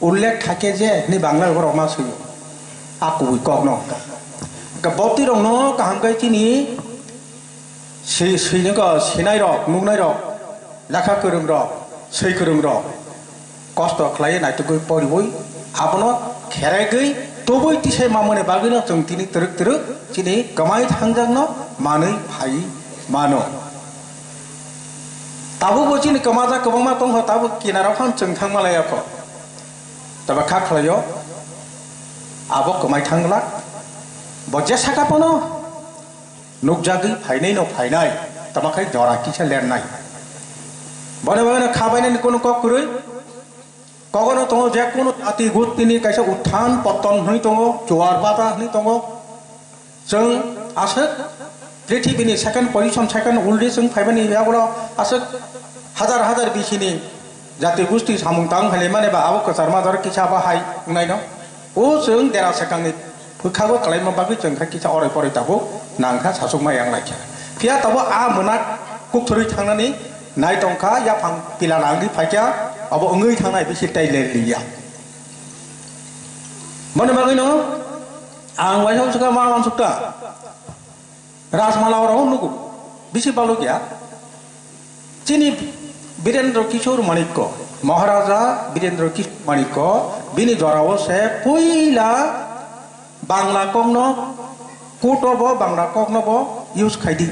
Speaker 14: उल्लेख থাকে যে नि बांला बर मा सै आ कुबुइ ककनो का बति रंनो काहांगाय चिनि सैनो का सिनाय र नुनाय र लेखा गोरों र सै गोरों र कष्ट खालाय नायतगै परिबय आबनो खेरायगै तबै तिसे मामने बागैनो जों तिनि तरक चिनि कमाय थांजांनो मानै फाय मानो ताबो बचिनि कमाजा कबांमा दङ ताबो किनारा फान जों थांमालायाखौ तबा खा खलायो आबो कमाय थांला बजे साकापनो नुकजागै फायनाय न फायनाय तमाखाय जरा किसे लेरनाय बने बने खाबायनाय कोनो ककरै कगनो दङ जे कोनो जाति गुटनि कायसा उत्थान पतन हनै दङ जवार बाता हनै दङ जों आसो पृथ्वीनि सेकेंड पोजीशन सेकेंड ओल्डेस्ट जों फायबानि यागुलो आसो हाजार बिसिनि जाति गुस्थि सामुंतां हाले माने बा आबो कचार मादर किसा बाहाय नायनो ओ जों देरा सेकांनि फुखागो कलायमा बागै जों किसा अराय पराय ताबो नांखा सासुक मायां लाखिया फिया ताबो आ मोना कुकथरै थांनानै नाय दंखा या फां पिला लांगि फायख्या अब ओंगै थांनाय बिसि टाइलेलिया मने बागैनो आं वाइसाव सुका मा मानसुका राजमालाव राव नुगु बिसि बालु गया चिनि वीरेंद्र किशोर माणिक्य महाराजा वीरेंद्र किशोर माणिक्य बिनि जराव से पहिला Bangla कगनो कोटबो Bangla कगनोबो use खायदि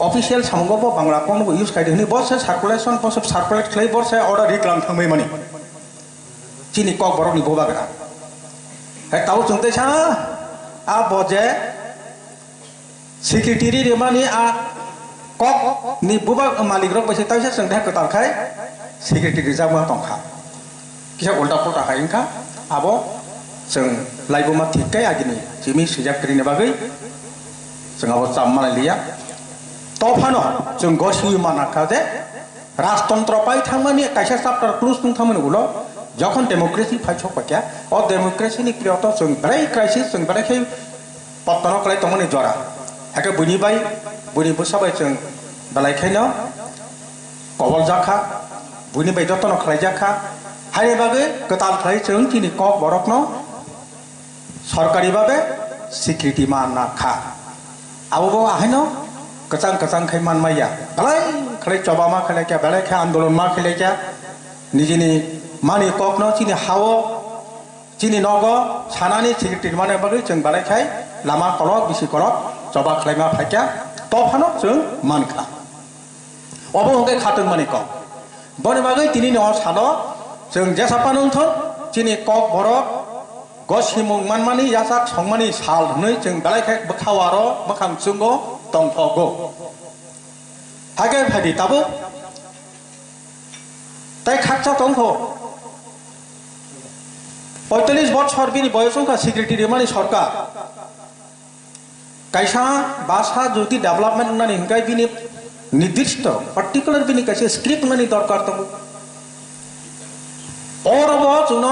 Speaker 14: official सामगोबो Bangla कगनोबो use खायदि हनि बसे सार्कुलेशन बसे सार्कुलेट खाय बसे ऑर्डर रिक्लाम थांबाय माने चिनि कक बरकनि बोबागरा हे ताव जोंते सा आ बजे सेक्रेटारि रेमानि आ कक नि बुबा मालिक रक बैसे ताइसा संधा कतालखाय सेक्रेटारि जामा तंखा किसा उल्टा पुल्टा हायिंखा आबो जों लाइबमा थिकाय आगिनि जिमि सिजाक्रिनि बागै जों आबो जाममानाय लिया तफानो जों गसिउ मानाखा जे राजतंत्र पाइ थांमानि कायसा चाप्टार क्लोज नंथामोन उलो जखन डेमोक्रेसी फाइछक पाक्या अ डेमोक्रेसी नि क्रियात जों ब्राय क्राइसिस जों ब्रायखै पत्तन कलाय तमनि जरा हाके बुनिबाय बुनि बुसाबाय जों बलायखायनो कबल जाखा बुनिबाय जतन खलाय जाखा हाय बागै कताल खलाय जों तिनि कक बरकनो सरकारी भावे स्वीकृति मानना खा आबो आहनो कचां खाय मानमाया बलाय खलाय चबामा खलाय क्या बलाय खा आंदोलन मा खलाय क्या निजिनि मानि ककनो चिनि हावो चिनि नगो सानानि स्वीकृति माने बागै जों बलाय खाय लामा कलक बिसि कलक चबा खलाय मा फायक्या तफानो जों मानखा अबो हंगे खातों मानि कक बने बागै तिनि न सानो जों जेसापा नोंथां चिनि कक बरक गसिमुं मानमानि यासाक संमानि साल होनै जों बेलायखाय बखावार बखां सुंगो दंफगो हागे फायदि ताबो তাই খাচ্ছা তংখ 45 বছর বিনি বয়সংখ্যা সিকিউরিটি রেমানি সরকার কাইসা বাসা যদি ডেভেলপমেন্ট নানি হিংকাই বিনি নির্দিষ্ট পার্টিকুলার বিনি কাছে স্ক্রিপ্ট নানি দরকার তং অরব জুন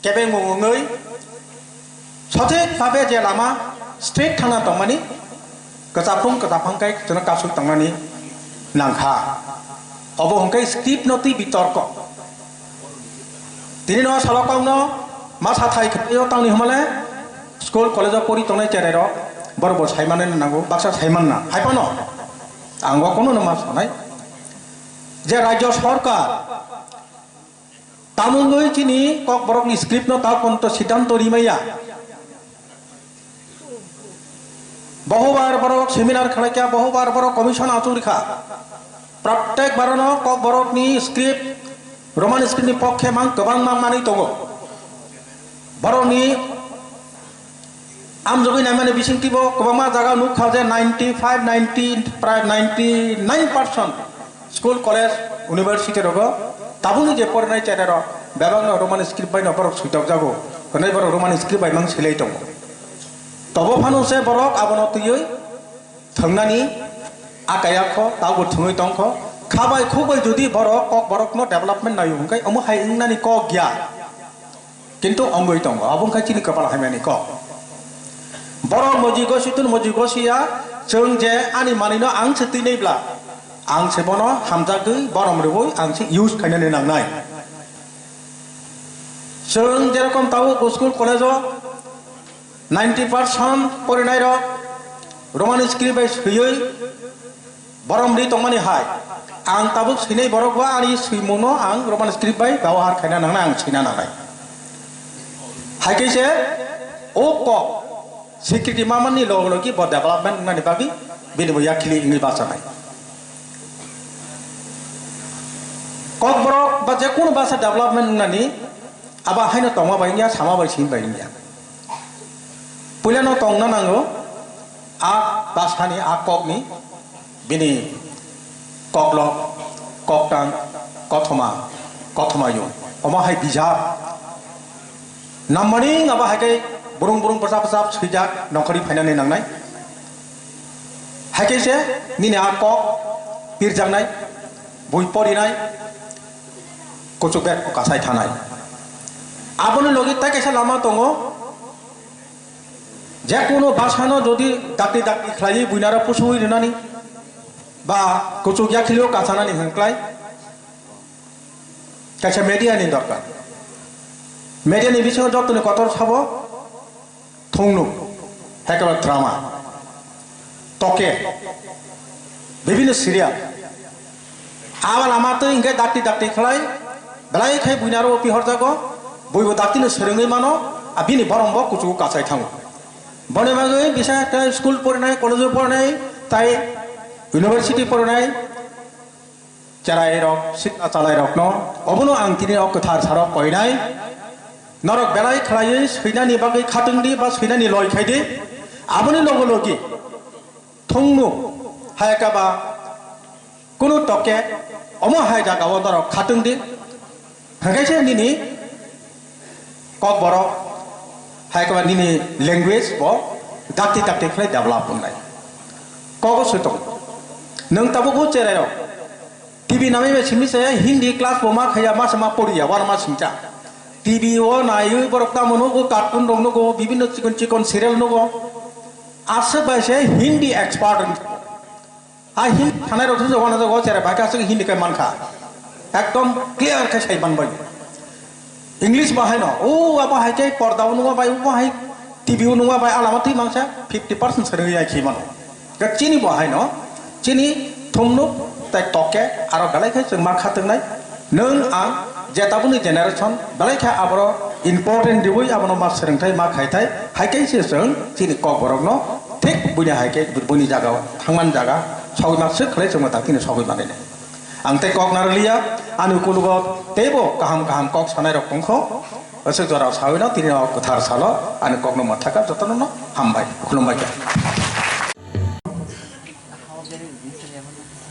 Speaker 14: কেবে মুঙৈ সঠিক ভাবে যে লামা স্ট্রেট থানা তংমানি কচাফাংকাই জনা কাসুক তংমানি নাংখা অবহংকাই স্ক্রিপ্ট নতি বিতর্ক তিনি ন সালকাউন मा साथाय खाथियाव तांनि हमाले स्कुल कलेजाव परि तंनाय चेरायर बरब सायमानो नांगौ बाक्सा सायमानना हायपान आंबो कोनो नमा सानाय जे राज्य सरकार तामुंगै चिनि कक बरकनि स्क्रिप्ट न ता कोन्त सिद्धांत रिमाया बहुबार बरक सेमिनार खालायका बहुबार बरक कमिशन आचुरिखा प्रत्येक बारनो कक बरकनि स्क्रिप्ट रोमान स्क्रिप्टनि पक्षे मान गोबां मानि दङ बरकनि आमजोगै नायमाने बिसिंथिबो गोबां जागा नुखा जे 95 90 प्राय 99% स्कुल कलेज यूनिवर्सिटी रगो ताबुनि जे फरायनाय चेरार बेबांनो रोमान स्क्रिप्ट बायनो बरक सुइताव जागो कनै बरक रोमान स्क्रिप्ट बायमां सेलै दङ तबो फानुसे बरक आबनो तुयै थांनानि आकायाख ताबो थुङै दंख खाबाय खुबै जुदि बरक कक बरकनो डेभलपमेंट नायो हंखाय अमु हाय इंनानि क गया किन्तु अंगै दङ अबंखाय चिनि कपाल हायमानि क बरक मजिगसिया जों जे आनि मानिनो आं सेतैनैब्ला आं सेबनो हामजागै बरम रेवै आं से यूज खायनानै नांनाय जों जेरकम ताव स्कुल कलेजो 90% फरायनाय र रोमान स्क्रिप्ट बाय सयै बरमरि तंमानि हाय आं ताबो सैनै बरकवा आनि सैमनो आं रोमान स्क्रिप्ट बाय व्यवहार खायना नांनाय आं सैना नांनाय हायकैसे ओ क सिक्युरिटी मामानि लगलगि ब डेभलपमेंट नानि बागि बिनिबो याखिलि इंगि बासानाय कक बरक बा जे कोनो बासा डेभलपमेंट नानि आबा हायनो तंमा बायनिया सामा बायसिन बायनिया पुलानो तंना नांगौ आ बासानि आ ककनि बिनि ककल ककटां कथमायो अमा हाय बिजाब नाममानि आबा हायकै बुरुं प्रसाब सैजाक नखरि फायनानै नांनाय हायकैसे निने आ कक बिरजांनाय बय परिनाय कचुबेक कासाय थानाय आबोनो लगे ताकैसा लामा दङ जे कोनो बासानो जदि दाक्ति खालायै बुइनारा पुसुयै रनानि बा कचुक याखिलियाव कासानानै हंक्लाय कायसा मेडियानि दरकार मेडियानि बिसयाव जतने कतर साबो थंनु हेकेबारे ड्रामा टके विभिन्न सिरियाल आबा लामाते इंगे दाक्ति खालाय बेलायखाय बुइनारो पिहर जागो बयबो दाक्तिनो सोलोङै मानो आ बिनि बरमबो कुचुक कासाय थाङो बने बागै बिसा स्कुल फरायनाय कलेज फरायनाय ताय यूनिवर्सिटी फरायनाय चेराय रक सिक्का चालाय रक न अबनो आं तिनि अकथार सारक कयनाय नरक बेलाय खालायै सैनानि बागै खाथोंदि बा सैनानि लय खायदि आबोनि लगलगि थंनु हायकाबा कुनु टके अमो हाय जागाव नरक खाथोंदि हगायसे निनि कक बरक हायकाबा निनि लैंग्वेज ब दाक्ति खालाय डेभलप होनाय कगो सुतों नों ताबुगो चेराय टीवी नामै सिमिसे हिंदी क्लास बमा खाया मा समा पड़िया वारमा सिंचा टीवी ओ नायो बरकता मनो गो कार्टून रंनो गो विभिन्न चिकन सीरियल नो गो आसे बायसे हिंदी एक्सपर्ट आ हिंदी थानाय रथो जवाना जगो चेरा बायकासो हिंदी का मानखा एकदम क्लियर का साइबान बाय इंग्लिश बाहाय न ओ आबा हायके पर्दाव नुवा बाय ओ बाहाय टीवी ओ नुवा बाय आलामति मानसा 50% सरो याखि मान गचिनि बाहाय न चिनि थुमनु ताय टके आरो बेलायखाय जों मा खाथोंनाय नों आं जेताबुनि जेनेरेशन बेलायखाय आबरो इम्पोर्टेन्ट दिवै आबनो मा सोलोंथाय मा खायथाय हायकैसे जों चिनि कक बरकनो थिक बुनि हायके बुनि जागाव थांमान जागा सगै मासो खले जों दाकिनो सगै बानायनाय angte kok narliya anu kulugo tebo kaham kok sanai rok tongkho asuk jora sawina tini kothar salo anu kok no mathaka jotono no hambai khulumbai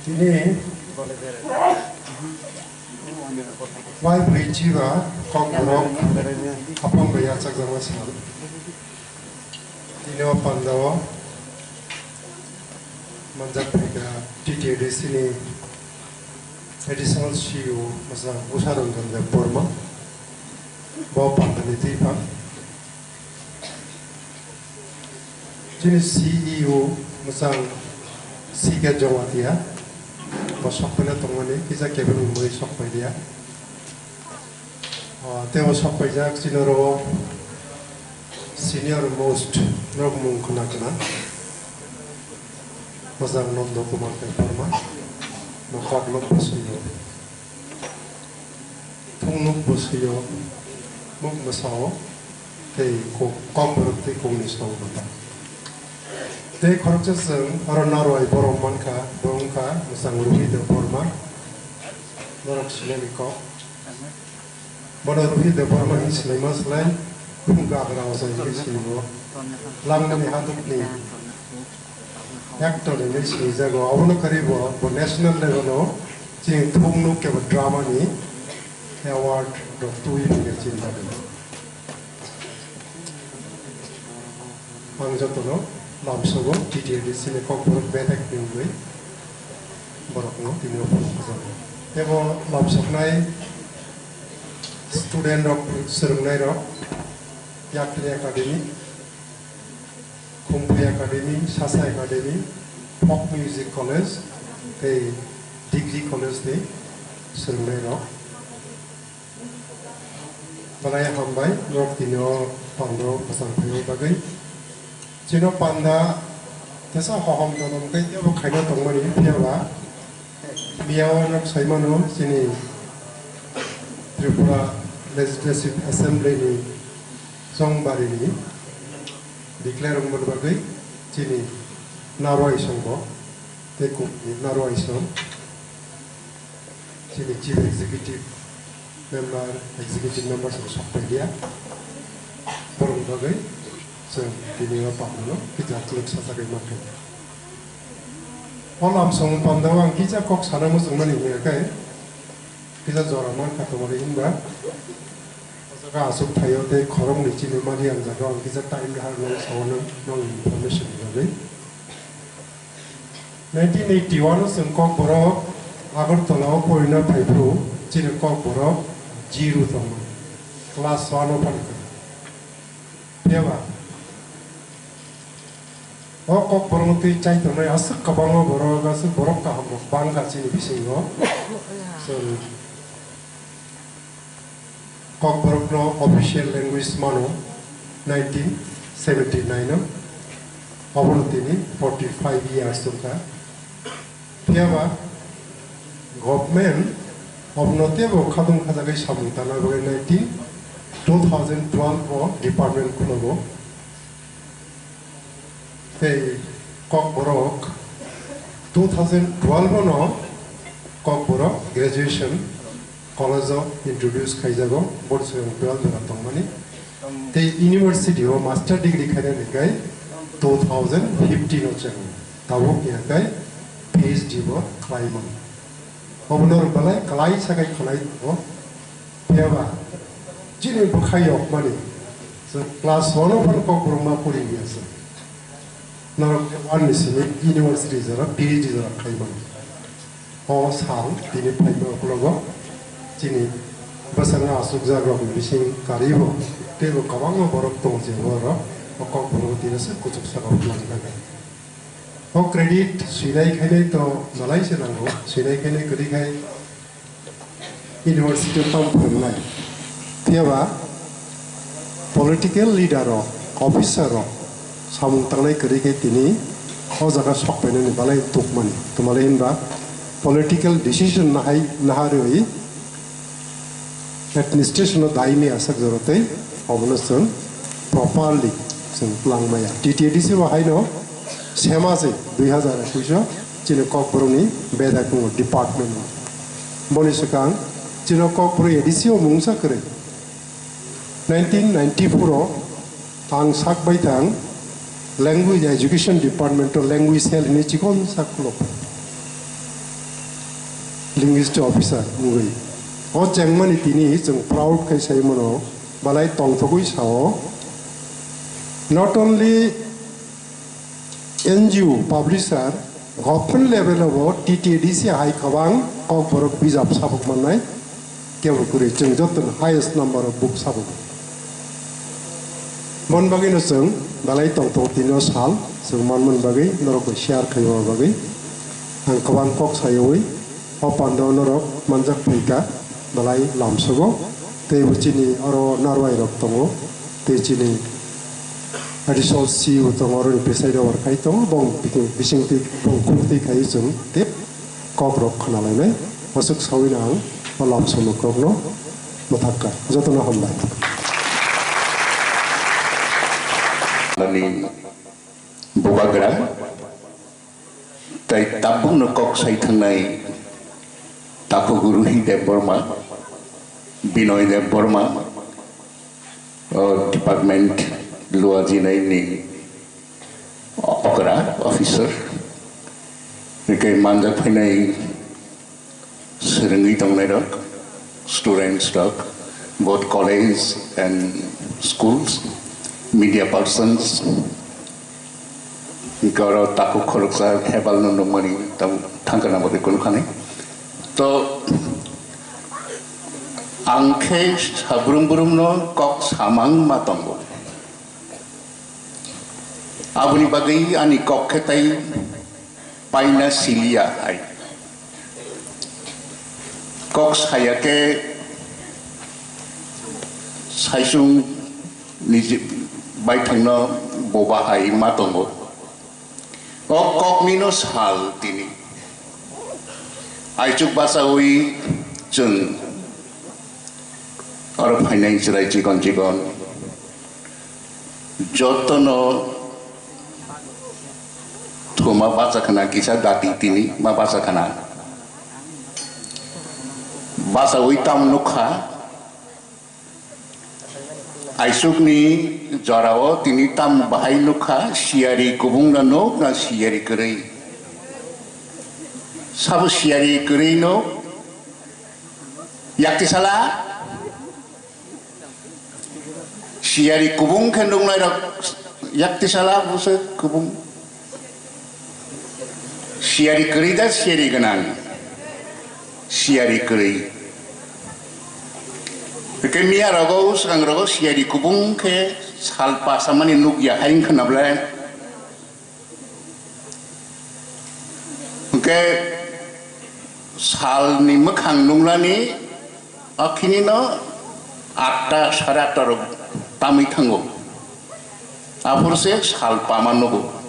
Speaker 6: ini wai berijiwa kok borok apa bayar cakar masal ini pandawa manjak mereka TTD sini additional CEO masa usaharan dan Burma bawa pandai tiba jenis CEO masa Sika Jawatia masuk pada tongane kita kebun umum sok pada dia tewa sok pada sinoro senior most rog mung kena masang non dokumen perma makok lok bosiyo tungluk bosiyo muk masao tei ko komber tei komunis tong bata tei korjaseng aronaroi borong manka bongka masang ruhi de forma norok sinemiko bono ruhi de forma islemas lain kunga agrawa sa isimo langni haduk ni actor ini sih jago awalnya karibu national level cing thungnu ke drama ni award doktu ini cinta dulu. Angja tu no lamsogo TTD sini kok borok betek diungui borok no tini opor kasar. Ebo lamsog nai student rok serung nai rok Yaktri Academy Kumpri Academy, Sasa Academy, Pop Music College, the Degree College, the Sermero. Balaya Hambai, Rock Dino, Pandro, Pasanpayo Bagay. Chino Panda, Tessa Hom Donum, Kayo Kaino Tomani, Piava, Miawan of Saimano, Sini, Tripura Legislative Assembly, Song Barini. Declare berbagai sini naroi songbo, tekuk naroi song, sini chief executive member sampai dia, berbagai, so ini apa dulu kita klub sasagai makan. Olam song pandawang kita kok sana musuh mana ini kan? Kita zoraman kata orang India. Asuk tayo te korong ni chini mari ang jaga kita time har no sawana no information gabe 1981 sung kok boro agartala poina phaipru chini kok boro jiru tong class 1 open peba o kok boro ti chai to no asuk kabang boro ga su boro ka ham bang ga chini bisingo so Kok Borokno official language mano 1979 Abolutini 45 years tuka Piava government of Notebo Kadum Kazagai Samutana 2012 department Kulogo They Kok Borok 2012 no Kok Borok graduation College of introduced Kaizago, board 12 money. The university or master degree Kai 2015 or Chang. Tawok Yakai, PhD or Klaiman. Obnor Balai, Kalai Sakai Kalai, Piava, Jimmy Bukai of money. So class 1 of Kokuruma Purias. Now, one is universities or PhD or Klaiman. Or Sound, Tini Piper Logo. Sini basanga asukza rok bising karibo tebo kawang borok tong je boro okok borok tinase kuchuk sa kau plan kaga o credit sinai khane to malai se nango sinai khane kadi khai university tam phunai tiaba political leader ro officer ro samung tangnai kadi khai tini kho jaga sok pene ni balai tukmani tumalai inba political decision nahari administration of daimi asak jorote obnosun properly sing plang maya TTDC wa haino sema se 2021 chine kok boroni beda ko department Bonisakang Chino Kok Pro Edisio Mungsa Kere 1994 Tang Sak Baitang Language Education Department Language Cell ni Chikon Saklop Linguist Officer Ngui O Jangmani Tini Jang proud Kai Saimono Balai Tong Togui Sao not only NGO publisher government level of TTDC High Kawang Kok Borok Bizap Sabuk Manai Kevukuri Jengjotan highest number of books Sabuk Mon Bagi no Sung Balai Tong Totino Sal Sung Man Bagi Norok Share Kayo Bagi Ang Kawang Kok Sayoi Opando Norok Manjak Pika Balai Lamsogo Te Uchini Aro Narwai Rok Tongo Te Chini additional CEO tongoro ni pesai dawar kai tong bong bising ti bong kumti kai jung tip kok rok khana lai nai masuk sawin ang malam sono krok no mathakka jotona hombai
Speaker 15: ani bobagra tai tabung no kok sai thangnai tapo guru hi dev Burma Binoy Dev Burma department luar jinai ni okra officer nikai manjak phainai serengi tongnai rok students rok both college and schools media persons nikaro taku khoroksa hebal no mani tam thangkana bode kon khane to angke sabrum burum no kok samang matongo Abuni bagai ani kok ketai paina silia ai kok saya ke saisung ni bai thangno boba hai matongo kok minus hal tini ai chuk basa ui jung aro phainai chirai chikon jotono Thuma bahasa kena kisah dati tini ma bahasa kena bahasa witam nukha aisuk ni jarawo tini tam bahai nukha siari kubung na nok na siari kerei sabu siari kerei no yakti salah siari kubung kendung lai yakti salah busa kubung siari keri dan siari genang siari keri kemia rogo sekarang rogo siari kubung ke salpa sama ni nuk ya haing kenabla ke sal ni mekhang nungla ni akhini no atta sarata rogo tami thango apur se salpa manogo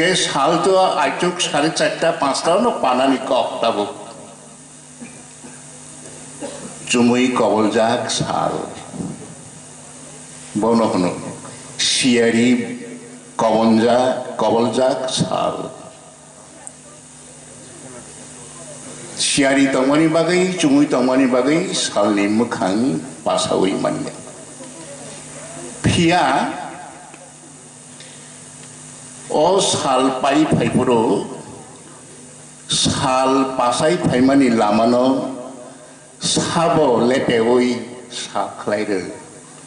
Speaker 15: Oke, hal tu acuk sari 4-5 tahun no panani kok tabu. Cumui koboljak sal. Bono kono. Siari koboljak sal. Siari tongwani bagai, cumui tongwani bagai sal ni mukhang pasawi manya. Pia O sal pai puro sal pasai paimani lamano sabo lepewoi saklaire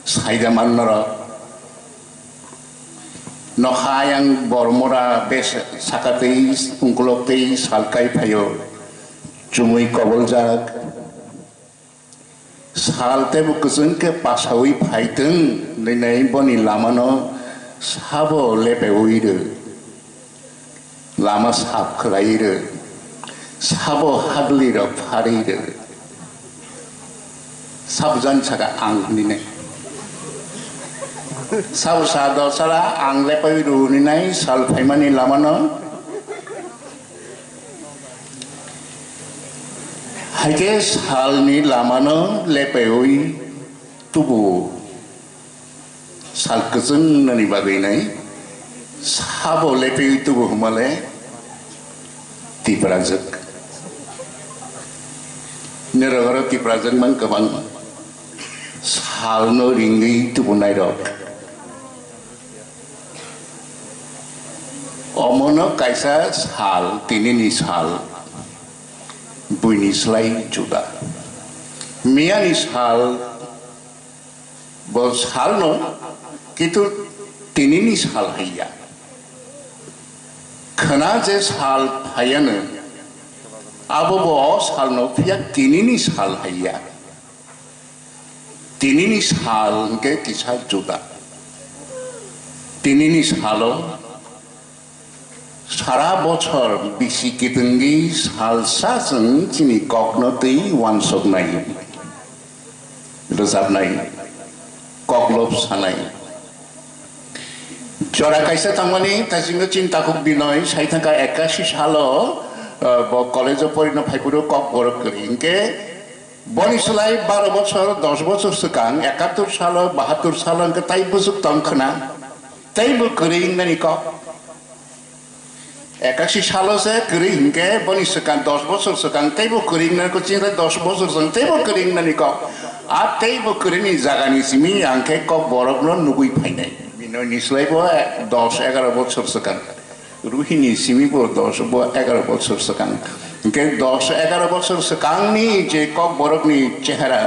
Speaker 15: saidaman nora nohayang bormora bes sakatei ungkulokei salkai payo cumui koboljak salte bukusun ke pasawi paiteng nenai boni lamano sabo lepewoi lama sab kelaire sabo hadli ro pharire sabjan saka ang nine sab sado sala ang lepewoi ru ninai sal phaimani lamano haike sal ni lamano lepewoi tubu sal kesun nani bagai nai sabo lepe itu humale tibrajak नेरगरा तिप्राजों मान गोबां सालनो रिंगै तुबुनाय रक अमनो कायसा साल तिनिनि साल बुइनिस्लाय जुदा मियानि साल बो साल न किन्तु तिनिनि साल हैया खना जे साल फायानो आबो बो साल न फिया तिनिनि साल हैया तिनिनि साल के किसा जुदा तिनिनि सालो सारा बছর बिसि कितंगी सालसाजों जिनि ककनतै वानसबनाय रोजाबनाय ककलब सानाय जरा कायसा थांमानि ताजिंग चिन्ताखौ बिनय साइथांका 81 सालो कलेज परिन फाइपुरो कक बरक करिंके बनिसलाय 12 বছর 10 বছর सिगां 71 सालो 72 सालो के ताइ बुजुक तंखना ताइबो करिंनानि कक 81 सालों से करीब के बनी सकान 10 बছর सकान तेबो करीब ना को चिंता 10 बছর सं तेबो करीब ना निको आ तेबो करीब नि जागानि सिमी आंखे को बरफ न नुगुई फाइनाय बिनो निस्लायबो 10 11 বছর सकान रुहिनि सिमी बो 10 11 বছর सकान के 10 11 বছর सकांनि जे को बरफनि चेहरा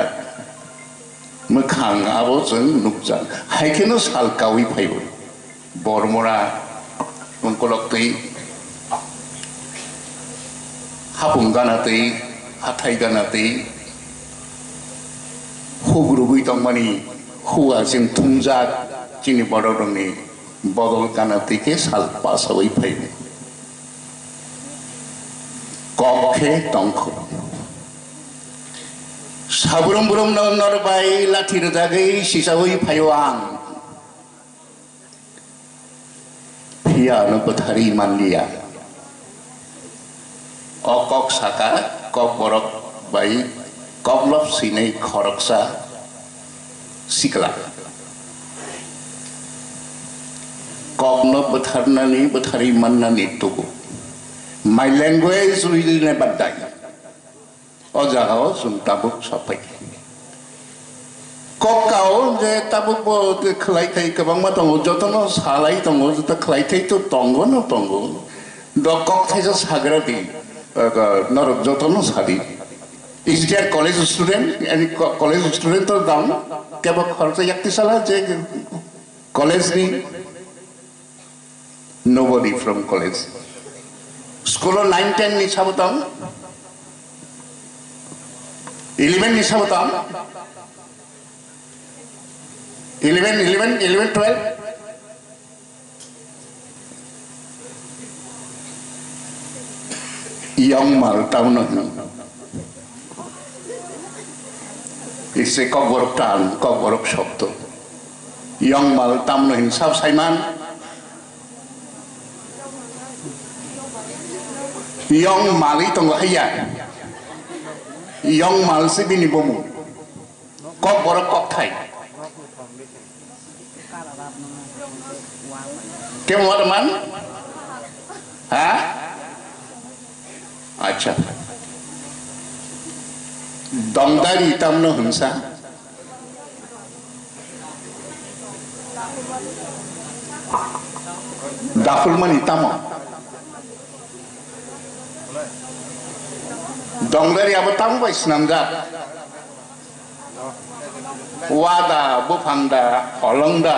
Speaker 15: मोखां आबो जों नुकजा हायखेनो साल कावि फाइबो बरमरा अंकलक्तै हापुं गानातै हाथाय गानातै हुग्रुबै तंमानि हुआ जों थुंजा जिनि बडरंनि बदल गानातै के साल पासावै फाइबो कखे तंख साब्रुम ब्रुम नरबाय लाथि रोजागै सिसावै फायो आं फिया न बथारि मानलिया अकक साका कक बरक बाई कबलब सिनै खरकसा सिकला कबन बथारनानि बथारि माननानि तुगु माइ लैंग्वेज रुइलिने बादाय अ जागाव जों ताबुक सफाय ककाव जे ताबुक बो खलायथाय गोबां मा दङ जतन सालाय दङ जत खलायथाय तो तंग न तंग द कक थाइजा साग्रादि नरक जतन सादी Is there college student? Any college student or down? क्या वो खर्च yakti साला जे college ni? Nobody from college. School 9 10 ni sabutam. 11 ni sabutam. 11 12. Young mal tahu nak. Isi kau borok tan, kau borok shopto. Young mal tahu nak insaf Saiman. Young mal itu nggak ayah. Young mal si bini bomu. Kau borok kau thai. Kau mau teman? Hah? अच्छा दमदारी तमनो हिंसा दाफुल money तमो दमदारी अब तम बैसनामजा वादा बुफांदा हलंदा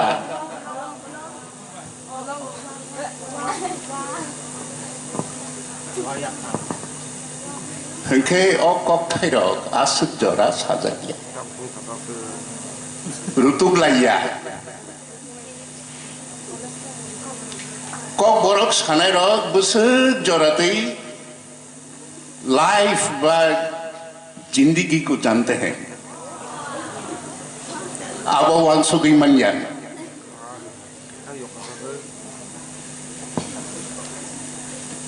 Speaker 15: हंखे अकक थाइरक आसुक जरा साजाकिया रुतुक लाइया कक बरक सानाय रक बोसोर जरातै लाइफ बा जिंदगी को जानते हैं अब वांसुगै मानिया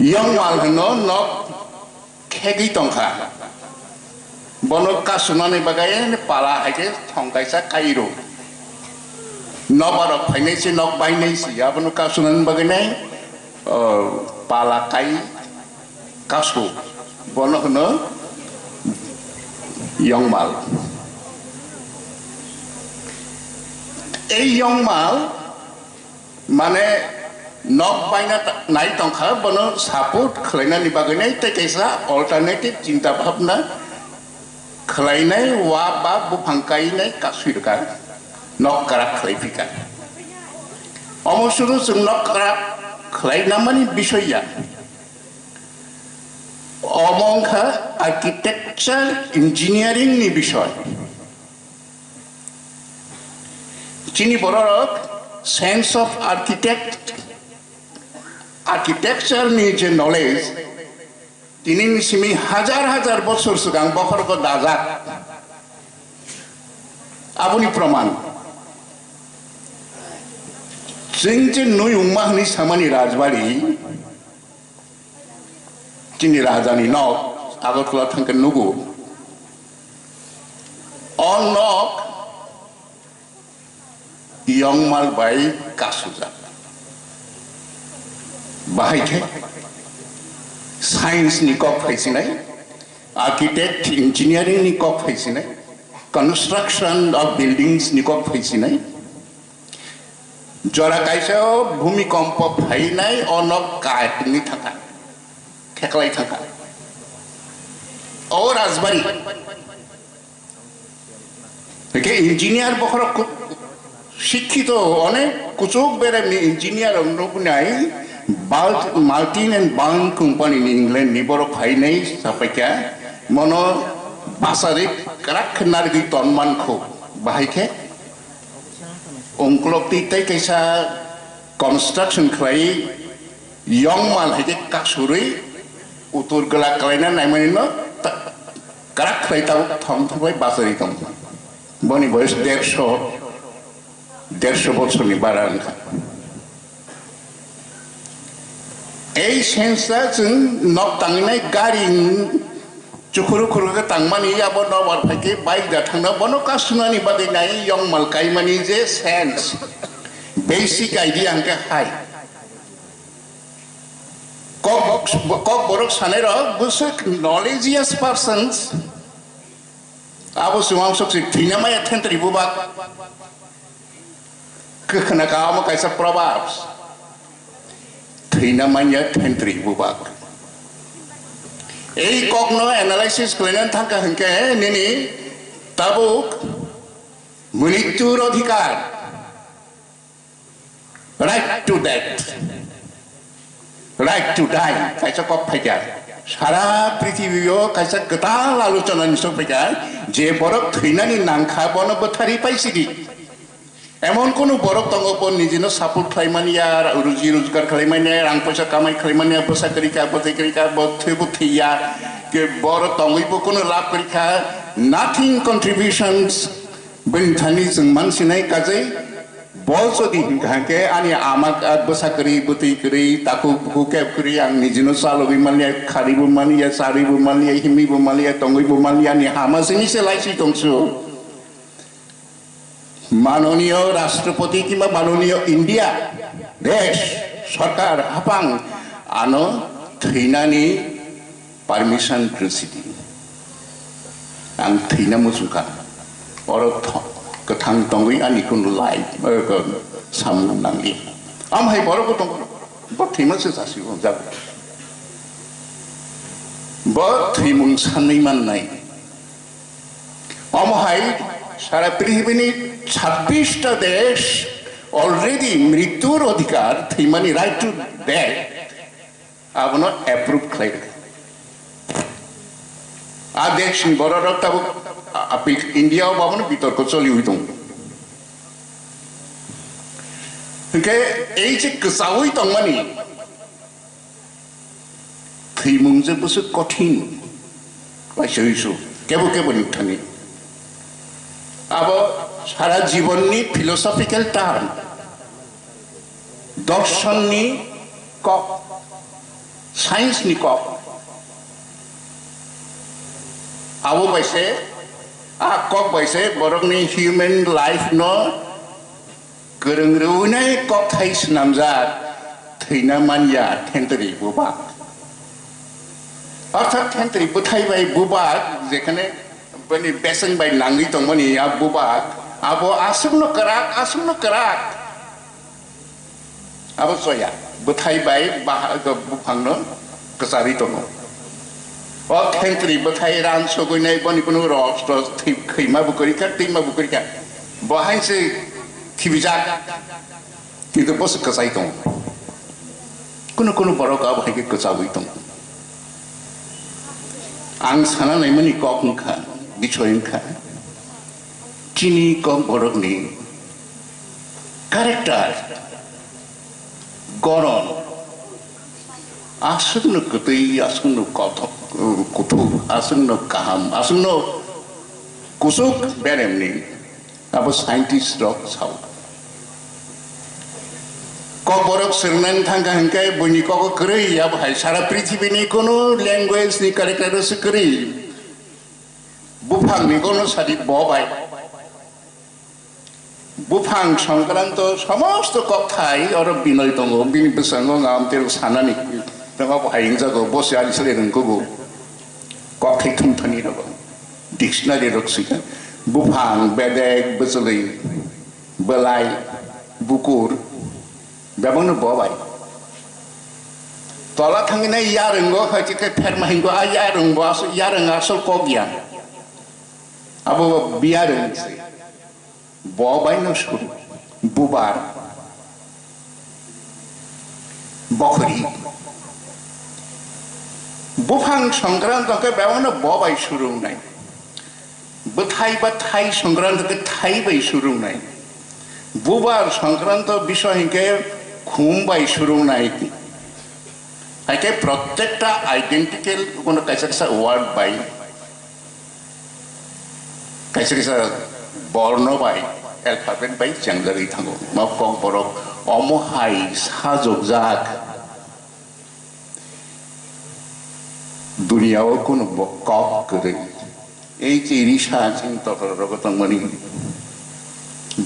Speaker 15: Young malhano nok khegi tongkha bonok kasunani bagai ne pala aje thongkaisa kairo nobarok phainai si nok bainai si abonu kasunan bagai nai pala kai kasu bonok no ইয়ংমাল এই ইয়ংমাল মানে নক বাইনা নাই টংখা বনো সাপোর্ট খালাयनायनि बागैनाय तेकेसा अल्टारनेटिव चिंता भावना खालायनाय वा बा बुफां गायनाय कासुरका नक करा खालायफिका अमसुरु जों नक करा खालायनामानि बिषया अमंखा आर्किटेक्चर इंजिनियारिंग नि विषय चिनी बरक सेंस ऑफ आर्किटेक्चर नि जे नॉलेज दिनैनि सिमी हाजार हाजार बछर सिगां बखरको दाजाक आबुनि प्रमाण जों जे नुय उमाहनि सामानि राजबाड़ी जोंनि राजानि नक आगरतला थांगोन नुगु अ नक यंगमाल बाय कासुजा बाहायथे साइंस नि कक फैसिनाय आर्किटेक्ट इंजिनियरिंग नि कक फैसिनाय कंस्ट्रक्शन ऑफ बिल्डिंग्स नि कक फैसिनाय जरा कायसाव भूमिकम्प फैनाय अ नक कायनि थाखा खेखलाय थाखा और राजबाड़ी के इंजिनियर बखर शिक्षित अनेक कुचुक बेरे इंजिनियर नुनाय मार्टिन एंड बार्न कंपनी इंग्लैंड नि बर फाइनाय सापायका मनो बासारिक कराक नारगि तनमानखौ बाहायखे अंक्लबति तै कैसा कंस्ट्रक्शन खालाय यंगमाल हेके कासुरै उतुर गला कलायना नायमानि न कराक खालायताव थांबाय बासारि दं बनि बयस 150 बछरनि बारा ओंखा এই সেন্সা जों नक तांनाय गारि चुखुरु खुरुखौ तांमानि आबो नबार फाइके बाइक दा थांना बनो कासुनानि बागैनाय यंगमाल कायमानि जे सेन्स बेसिक आइडिया अंके हाय कक बरक सानेर बुसु नॉलेजियस पर्सन्स आबो सुमाम सक्सि थिनामाय थेंट्रि बुबा कखना काम कैसा प्रभाव्स थिनामाय थेंट्रि बुबा এই কখনো অ্যানালাইসিস করেন থাকা হংকে নেনি তাবুক মৃত্যুর অধিকার right to death right to die কাইসা কক ফাইকা সারা পৃথিবীও কাইসা গোটাল আলোচনা নিসক ফাইকা যে বরক থৈনানি নাংখা বন বথারি পাইছিগি এমন কোন বরক দঙ্গপ নিজেনো সাপোর্ট খাইমানিয়া রুজি রোজগার খাইমানিয়া রাং পয়সা কামাই খাইমানিয়া বসা করিকা বতে করিকা বথে বথিয়া কে বড় দঙ্গইবো কোন লাভ করিকা নাথিং কন্ট্রিবিউশনস বনথানি जों मानसिनाय काजै बल जदि हाके आनि आमाक बसा करि बते करि ताकु बुकु केप करि आं निजेनो सालबि मानिया खारिबो मानिया सारिबो मानिया हिमिबो मानिया दंगइबो मानिया नि हामासिनि सेलाइसि दंसु माननीय राष्ट्रपति कि माननीय इंडिया देश सरकार हापां आनो थैनानि परमिशन प्रसिद्धि आं थैना मुसुखा और गोथां दंगै आनि कुनु लाइफ सामनांगि आमहाय बरको दं ब थैमासो जासिगौ जागो ब थैमुं साननै माननाय आमहाय सारा पृथ्वी 26टा देश ऑलरेडी मृत्युर अधिकार थैमानि राइट टू डेथ आबनो एप्रूव खालायदों आ देश बरक ताबो इंडिया बाबनो बितर्क चलिबाय दं ओंखाय এই যে गोसावै दंमानि थैमुंजो बसो कठिन बायसैसु केबो केबो नुथानि अब सारा जीवननि फिलोसफिकल टार्म दर्शननि कक साइंसनि कक आबो बायसे आ कक बायसे बरकनि ह्यूमन लाइफ न गोरों रौनाय कक थाइस नामजाद थैना मानिया थेंट्रि बुबा अर्थात थेंट्रि बुथायबाय बुबा जेखाने bani beseng bai nangi tong mani abu bak abo asung no kerak abo soya betai bai bah bupang no kesari tong o tentri betai ran sogoi nai bani kuno ros khima bukuri ka tima bukuri ka bahai se khibijak itu bos kesai tong kuno borok abo hai ke kesawai tong ang sana nai mani kok ngkha bichoin kha chini kok borok ni karakter goron asung no kutui asung no kothok kutu asung no kaham asung no kusuk berem ni abo scientist rok sau kok borok sernan thangka hangkai bunyi kok kerei ya bahai sara prithibhi ni kono language ni karakter se kerei bufang ni kono sadi bobai bufang সংক্রান্ত সমস্ত কথাই আর বিনয় দङ বিনি প্রসঙ্গ গাম তের সানানি দङ bahai ingjago bose ali sele rengko কথাই থুমথানি রব dictionary রকসিকা bufang bedek beselei belai bukur babang bobai tola thangina yarenggo haji ke fermahinggo ayarenggo aso yareng asal kogian abo biareng bobai no sur bubar bokri bufang সংক্রান্ত ke babang no bobai surung nai betai সংক্রান্ত ke thai bai surung nai bubar সংক্রান্ত বিষয় হিংকে খুমবাই শুরু নাই আইকে প্রত্যেকটা identical কোন কাইসা word by কাইসা বর্ণ বাই অ্যালফাবেট বাই চাংজারি থাঙ্গো মা কক বরক অমহাই সাজক জাক দুনিয়াও কোন কক করে এই যে রিসা চিন্তর রগতং মনি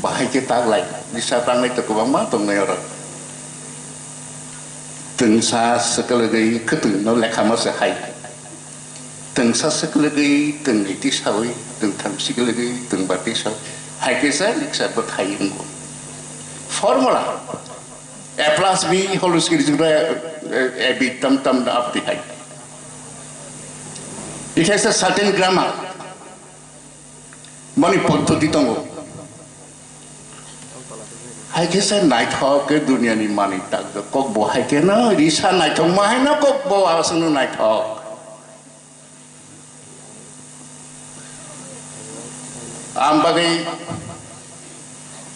Speaker 15: বাহাইকে তাগলাই রিসা তাংলাই তো গোবাং मा दंनाय आरो tengsa sekelegai keteng no lekha masa hai tengsa sekelegai teng iti sawi teng tham sekelegai teng bati saw hai kesa liksa bathai ngo formula a plus b whole square is a bit tam up the height it has a certain grammar mani paddhati tongo hai kesa naithok ke dunia ni mani tak kok bo hai ke na risa naithok ma hai na kok bo asunu naithok am bagai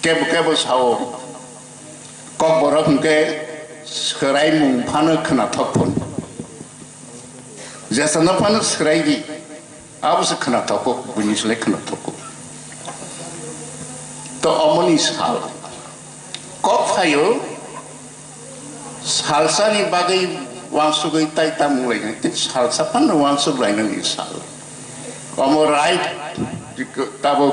Speaker 15: kebo sao kok borok ke serai mung phana khna thok phon jasana phana serai gi abus khna thok bunis le khna thok to omoni sal kok hayo salsa ni bagai wangsugai tai tamulai ni salsa pan wangsugai ni sal omo right tabo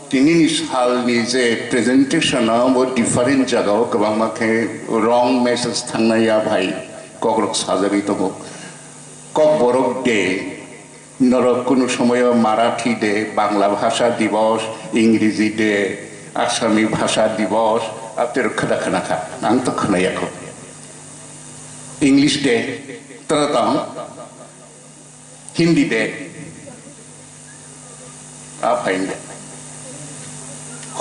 Speaker 15: tini ni sal ni je presentation bo different jagao kabang ma ke wrong message thangna ya bhai kok rok sajari to kok borok de নরক কোন সময় Marathi day Bangla ভাষা দিবস ইংরেজি day আসামি ভাষা দিবস আপনার খা খানা খা আং তো খানাইয়াখো ইংলিশ ডে তরতাম হিন্দি ডে আফাইন ডে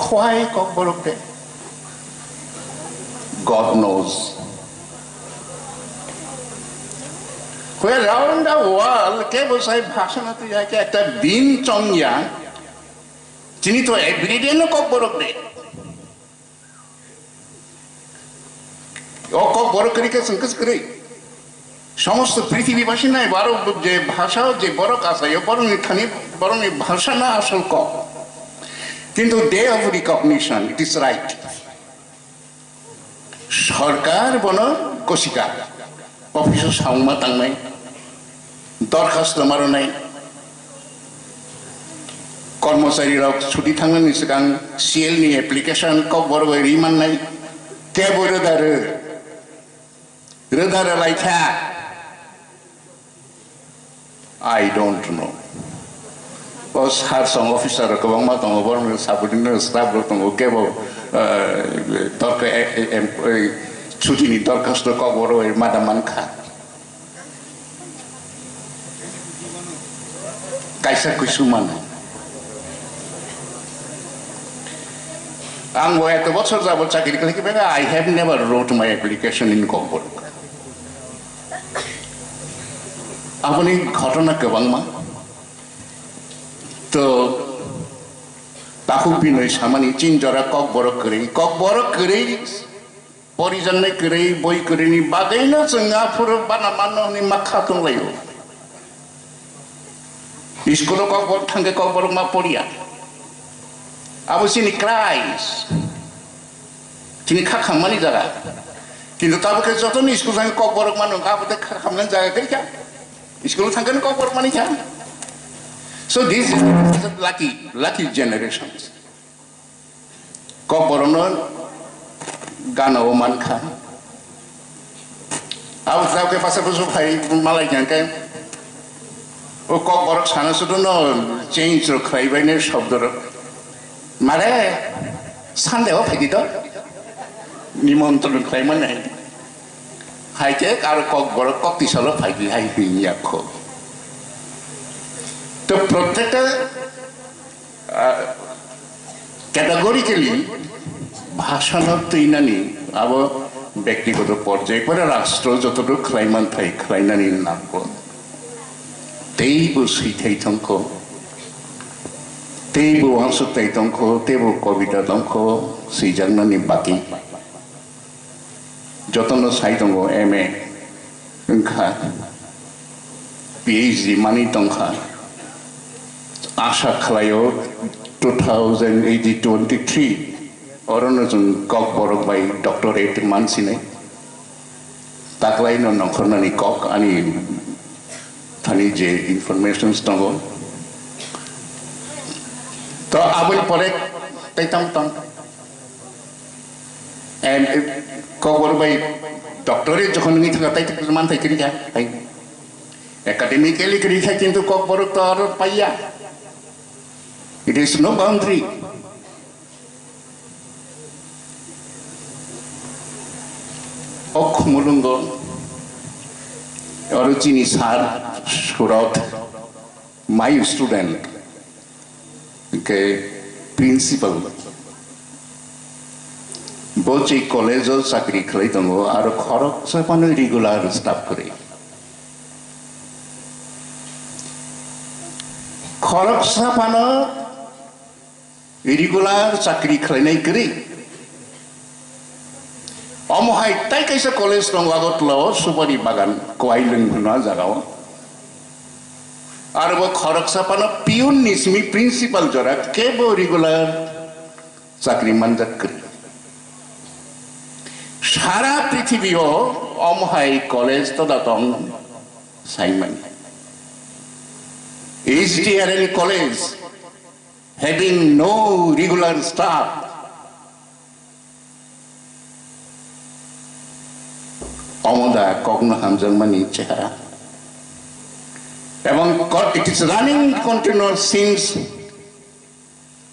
Speaker 15: হোয়াই কক বরক ডে God knows. Where around the world, কেবল সাই ভাষা না তুই যাকে একটা দিন চংয়া যিনি তো এভরিডে না কক বরক ডে ও কক বরক করিকে সংকস করে সমস্ত পৃথিবীবাসী নাই বারো যে ভাষা যে বরক আছে বরং এখানে বরং ভাষা না আসল কক কিন্তু day of recognition it is right সরকার বন কশিকা অফিসে সাংমা তাংনাই দরখাস্ত মারনাই কর্মচারীরা ছুটি থাঙ্গনি সিগাং সিএল নি অ্যাপ্লিকেশন কক বড় রিমান নাই কে বড় রদার লাইখা I don't know सार सं अफिसार गोबां मा दङ बरं साबर्डिनेट स्टाफ दङ केवल दरकार छुटिनि दरखास्त कबर मादामान खा कायसा किसुमान आं एत बছর যাবত চাকরি করি কিন্তু I have never wrote my application in কবর আপনি ঘটনা गोबां मा तो ताकू बिनय सामानि चिनजरा ककबर करै परिजन करै बय करैनि बागैनो जोंहा फुर बाना माननि माखा दंलायो स्कुलाव ककबर थांगे ककबर मा पड़िया अब सिनि क्राइस सिनि खाखामानि जागा किन्तु ताबके जतन स्कुल थांगे ककबर मानो गाबते खाखामनानै जागा गैया स्कुलाव थांगोन ककबर मानि था So this is lucky generations. Koborono gana oman kha. Aw tau ke pasal pasal hai malai jangan. O koborok sana sudah no change ro khai bai ne shabdor. Mare sande o phedi to. Nimantron khai mana. Hai ke karo koborok kok tisalo phagi hai binya ko. तो प्रत्येक categorically भाषण तैनानी अब व्यक्तिगत पर्याय पर राष्ट्र जतटुकु खालायमान थायो खालायनानै नांगौ तेबो सैथाय दंखौ तेबो आनसुरथाय दंखौ तेबो कविता दंखौ सैजांनानै बाकी जतन साय दङ एमए ओंखा पिएइचडि मानि दंखा आशा खालायो 2023 अरनो जों ककबरक बाय डक्टरेट मानसिनै ताकलायनो नखरनानि कक आनि थानि जे इनफरमेशन्स दङ तो आबै परे तैतां तां एन्ड ककबर बाय डक्टरेट जखन नि थाखा तैतां मान थाइकरि जा एकाडेमिकली करि थाइ किन्तु ककबरक तो आरो पाइया It is no boundary. Okhmulungo, origini sar, surat, my student, okay, principal. Bochi college or sakri khlaitongo, aro khorok sapano regular staff kore. Khorok sapano regular चाकरी खालायनाय गरी अमहाय ताइ कैसे कलेज दं आगतलाव सुपारी बागान कवाइलों होना जागाव आरो खरकसापानो पिउन निसमी प्रिन्सिपाल जरा केबो रेगुलर चाकरी मानजात करी सारा पृथ्वीयाव अमहाय कलेज तो दं Simon HDRL college having no regular staff. Omoda kogno hamjang mani chehara. It is running continuous since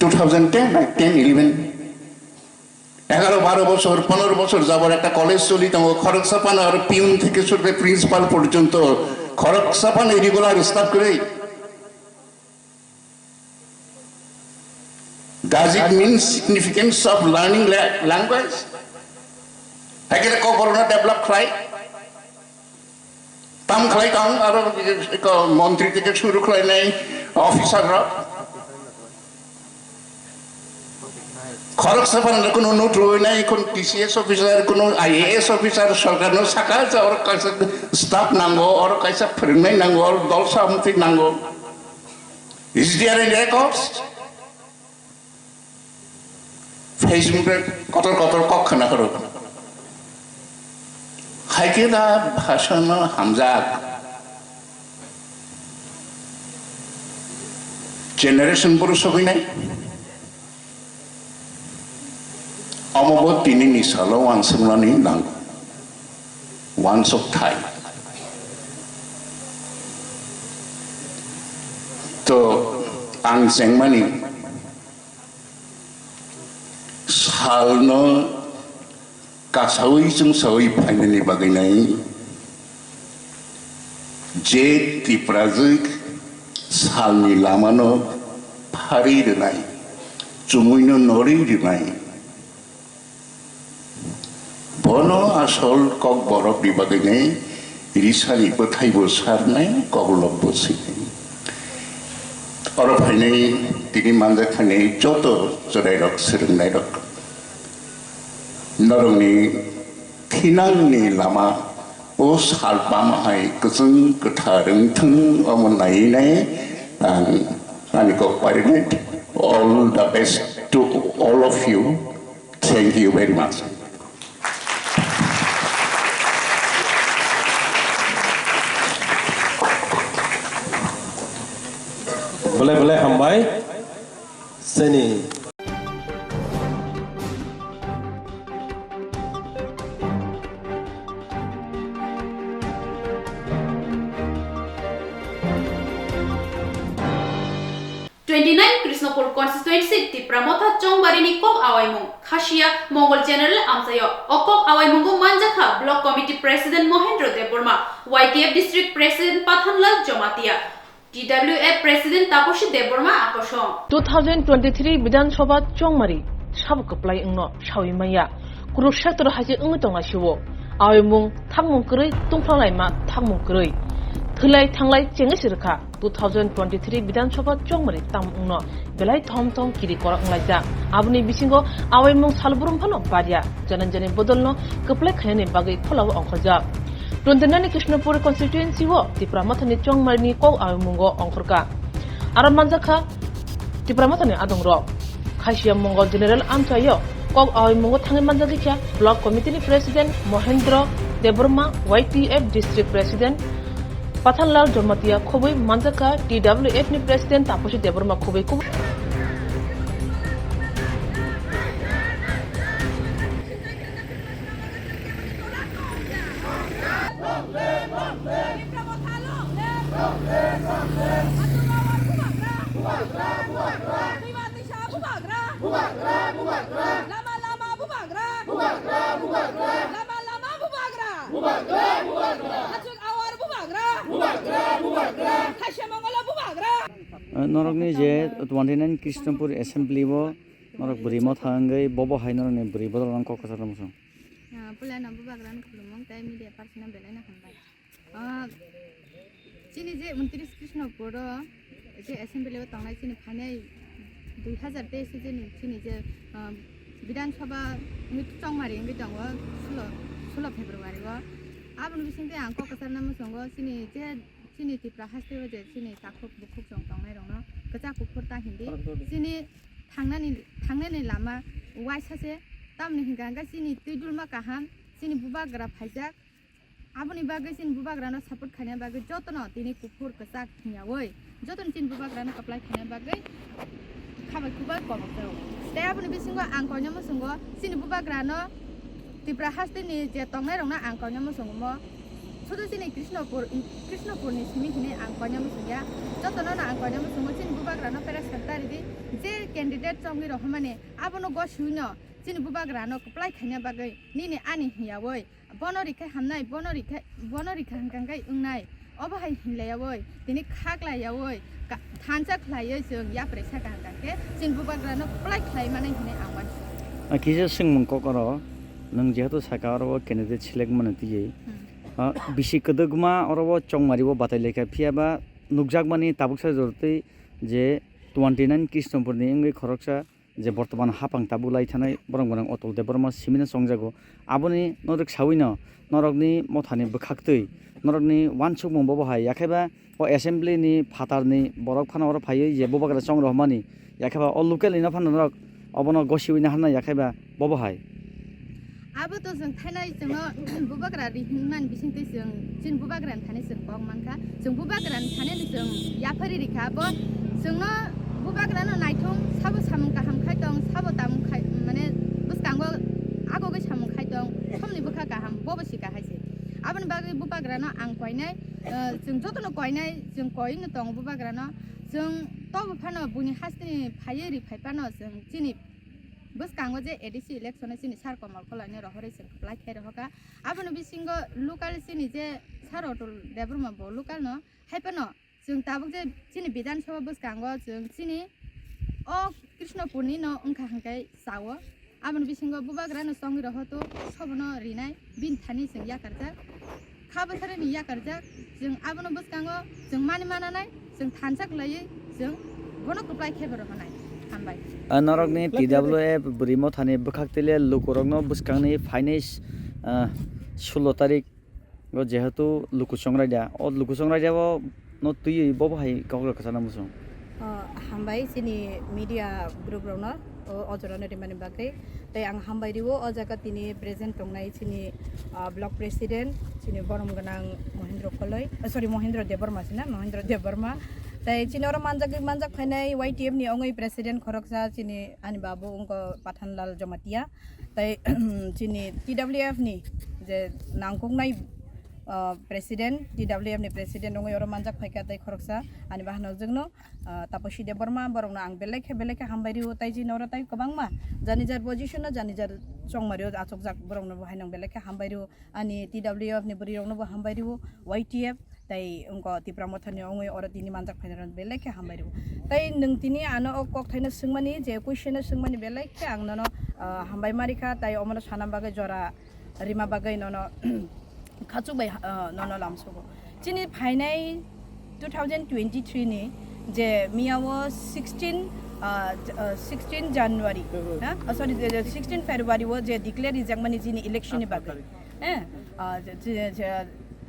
Speaker 15: 2010, 10-11. 11-12 বছর 15 বছর যাবার একটা কলেজ চলি তো খরকসাপান আর পিউন থেকে শুরু করে প্রিন্সিপাল পর্যন্ত খরকসাপান রেগুলার স্টাফ করে Does it mean significance of learning language? Agile ko borona develop khlai. Tam khlai tang aro ko mantri theke shuru khlai nai officer ra. Khorok sapan kono note roi nai kon TCS officer kono IAS officer sarkar no saka or kaisa staff nango or kaisa phringnai nango or dol samthi nango. Is there any records? Facebook कतर कतर कखना करो हाइकेदा भाषण हमजाक generation पर सबै नै अमबो तिनि निसालो वानसंनानि नां वान्स अफ थाइ तो ang sengmani salno kasawi chung sawi phainani baginai je tiprazik salni lamano phari renai chumuino nori renai bono asol kok borok di baginai irisari betai bosarnai kok lobbosi oro phainai tini manjakhani joto jodairok sirungnai Norongni thinangni lama o salpamahai kusung kutharung thung omonai ani ko parine all the best to all of you. Thank you very much.
Speaker 10: Boleh hambai seni
Speaker 1: 29 Krishnapur constituency ti pramotha chongbari ni kok awaimung khashia mongol general amsayo okok awaimungu manjakha block committee president Mohendra Deborma YTF district president Pathanlal Jomatia TWF president Taposhi Deborma akosong
Speaker 7: 2023 Bidhan Sabha chongmari sab kaplai ingno shawimaya kurukshetra haji ingtonga shiwo awaimung thangmung krei tungphanglai ma thangmung krei thulai thanglai chengisirkha 2023 Bidhan Sabha chongmari tamungno belai thomthom kiri korak nglaija abuni bisingo awaimung salburum phano badia jananjani bodolno kaplai khayani bagai pholaw ongkhaja 29 Krishnapur constituency wo Tipramathani chongmari ni ko awamungo ongkhorka aramanjakha Tipramathani adongro khashia mongol general amchayo kok awamungo thangi manjakha block committee ni president Mohendra Deborma YTF district president Pathanlal Jomatia khoboi manjaka TWF ni president Taposhi Deborma khoboi ko
Speaker 16: Norokni je 29 Krishnapur assembly bo norok brimo thangai bobo hainarni bribo rang ko kasar musong
Speaker 17: pulan abu bagran khulumong tai media person belai na khambai chini je 29 Krishnapur je assembly bo tangnai chini phanai 2023 chini je Bidhan Sabha ni chongmari ngi tangwa 16 February wa abun bisingte angko kasar na musong chini je sini tipra hastewa je sini takuk bukuk jong tangnai rong no kacha kupur ta hindi sini thangnani lama wai sase tamni hinganga sini tuidulma kaham sini bubagra phaijak abuni bagai sini bubagra no support khania bagai jotno tini kupur kacha khniawoi jotno sini bubagra no apply khania bagai khabai kubai komokto tai abuni bisingo angkonya musungo sini bubagra no tipra hasteni je tangnai rong na angkonya musungo mo Sudah sini Krishnapur ni sini hini angkanya musuhnya. Contohnya na angkanya musuh sini bubagrano peras kertari di je candidate songi rohmane abono gosuino sini bubagrano apply khanya bagai nini ani hiya boy bonorika hamnai bonorika hangkai ungnai obahai hinlaya boy tini khakla ya boy thancha khlaiye jeng ya presa kangkake sini bubagrano apply khlai mane hini angwan
Speaker 16: akija singmung kokoro nang jehetu sakaro candidate select manati bisi kedegma orobo chongmaribo bataileka phiaba nukjakmani tabuksa jortei je 29 Krishnapur ni engui khoroksa je bortoman hapang tabulai thanai borong Otol Deborma simina songjago aboni norok sawino norokni mothani bukhaktei norokni wansuk mongbo bahai yakhaiba o assembly ni phatarni borok phana oro phaioi je bobagra chongrahmani yakhaiba o local ina phan norok obono gosiwina hanna yakhaiba bobahai
Speaker 17: Abo to jeng thanai jeng bubagra rihman bisingte jeng jin bubagran thanai jeng kong manka jeng bubagran thanai jeng yapari rikha bo jeng no bubagran no naithong sabo samung kaham khaitong sabo tam khai mane buskango ago ge samung khaitong somni bukha kaham bobo sika haise abon bagri bubagran no ang koinai jeng jotono koinai jeng koin tong bubagran no jeng tau phano buni hasni phayeri phaipano jeng chini bus kango je ADC election chini sar komal kolani rohore sing apply khere hoka abono bisingo local chini je sarotul debruma bo local no haipano jeng tabuk je chini bidan sabha bus kango jeng chini o krishnapurni no ongkha hangkai sawo abono bisingo bubagra no songi rohoto sobono rinai bin thani sing yakarja khabasare ni yakarja jeng abono bus kango jeng mani mananai jeng thansak lai jeng bono apply khere rohanai hambai
Speaker 16: Narokni TWF Burimo Thani Bukhaktile Lukurogno Buskangni Finance 16 tarik go jehetu lukusongraida o lukusongraida bo no tui bo bhai kawla kasana musong
Speaker 18: hambai sini media group rona ojorone rimani bakai tai ang hambai riwo o jaga tini present tongnai sini block president sini borom ganang Mohendra Deborma sina Mohendra Deborma tai chinora manjak phainai YTF ni ongoi president khoroksa chini ani babu ongko Pathanlal Jomatia tai chini TWF ni je nangkongnai president TWF ni president ongoi oro manjak phaika tai khoroksa ani bahano jengno Taposi Deborma borongna ang beleke hambairi tai chinora tai kobangma janijar position janijar chongmario achokjak borongno bahainang beleke hambairi ani TWF ni burirongno bo hambairi YTF tai ongko tipramothani ongoi oro tini manjak phainaron beleke hambairi tai nung tini ano kok thaina singmani je question singmani beleke angnono hambai marika tai omono sanam bagai jora rima bagai nono khachuk bai nono lamsogo chini phainai 2023 ni je miawo 16 January sorry 16 February wo je declare rijangmani chini election ni bagai